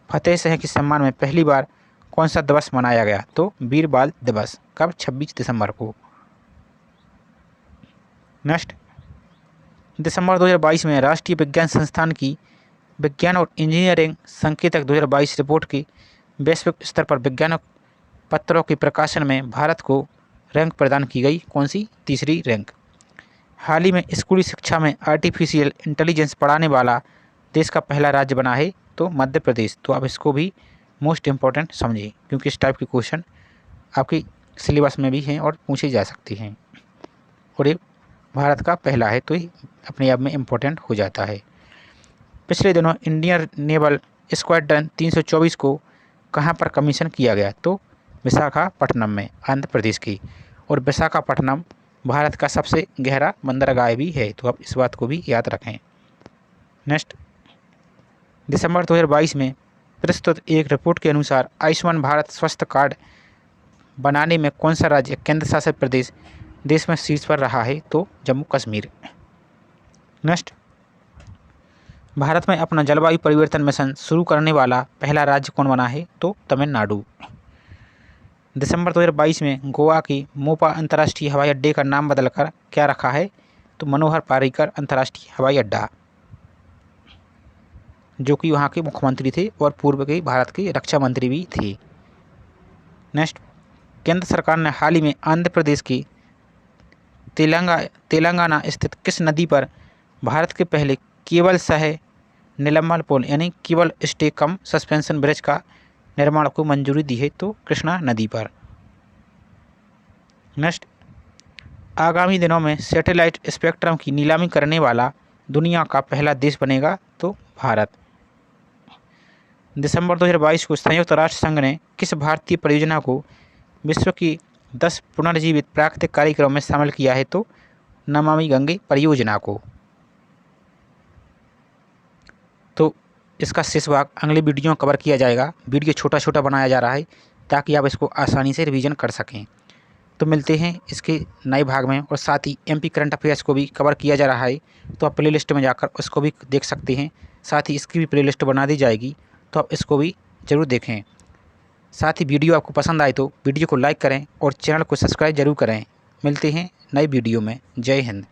फतेह सिंह के सम्मान में पहली बार कौन सा दिवस मनाया गया? तो वीर बाल दिवस। कब? 26 दिसंबर को। नेक्स्ट, दिसंबर 2022 में राष्ट्रीय विज्ञान संस्थान की विज्ञान और इंजीनियरिंग संकेतक 2022 रिपोर्ट की वैश्विक स्तर पर वैज्ञानिक पत्रों के प्रकाशन में भारत को रैंक प्रदान की गई। कौन सी? 3री रैंक। हाल ही में स्कूली शिक्षा में आर्टिफिशियल इंटेलिजेंस पढ़ाने वाला देश का पहला राज्य बना है? तो मध्य प्रदेश। तो आप इसको भी मोस्ट इम्पॉर्टेंट समझिए, क्योंकि इस टाइप के क्वेश्चन आपके सिलेबस में भी हैं और पूछे जा सकते हैं। और ये भारत का पहला है, तो ये अपने आप में इम्पोर्टेंट हो जाता है। पिछले दिनों इंडियन नेवल स्क्वाड्रन 324 को कहाँ पर कमीशन किया गया? तो विशाखापट्टनम में, आंध्र प्रदेश की। और विशाखापट्टनम भारत का सबसे गहरा बंदरगाह भी है, तो आप इस बात को भी याद रखें। नेक्स्ट, दिसंबर 2022 में प्रस्तुत एक रिपोर्ट के अनुसार आयुष्मान भारत स्वास्थ्य कार्ड बनाने में कौन सा राज्य केंद्र शासित प्रदेश देश में शीर्ष पर रहा है? तो जम्मू कश्मीर। नेक्स्ट, भारत में अपना जलवायु परिवर्तन मिशन शुरू करने वाला पहला राज्य कौन बना है? तो तमिलनाडु। दिसंबर 2022 में गोवा की मोपा अंतर्राष्ट्रीय हवाई अड्डे का नाम बदलकर क्या रखा है? तो मनोहर पर्रिकर अंतर्राष्ट्रीय हवाई अड्डा, जो कि वहाँ के मुख्यमंत्री थे और पूर्व के भारत के रक्षा मंत्री भी थे। नेक्स्ट, केंद्र सरकार ने हाल ही में आंध्र प्रदेश की तेलंगाना स्थित किस नदी पर भारत के पहले केवल सह निलंबन पुल यानी केवल स्टे कम सस्पेंशन ब्रिज का निर्माण को मंजूरी दी है? तो कृष्णा नदी पर। नेक्स्ट, आगामी दिनों में सैटेलाइट स्पेक्ट्रम की नीलामी करने वाला दुनिया का पहला देश बनेगा तो भारत। दिसंबर 2022 को संयुक्त राष्ट्र संघ ने किस भारतीय परियोजना को विश्व की 10 पुनर्जीवित प्राकृतिक कार्यक्रमों में शामिल किया है तो नमामि गंगे परियोजना को। तो इसका शेष भाग अगले वीडियो में कवर किया जाएगा। वीडियो छोटा छोटा बनाया जा रहा है ताकि आप इसको आसानी से रिवीजन कर सकें। तो मिलते हैं इसके नए भाग में, और साथ ही एमपी करंट अफेयर्स को भी कवर किया जा रहा है, तो आप प्लेलिस्ट में जाकर उसको भी देख सकते हैं। साथ ही इसकी भी प्लेलिस्ट बना दी जाएगी, तो आप इसको भी ज़रूर देखें। साथ ही वीडियो आपको पसंद आए तो वीडियो को लाइक करें और चैनल को सब्सक्राइब जरूर करें। मिलते हैं नए वीडियो में। जय हिंद।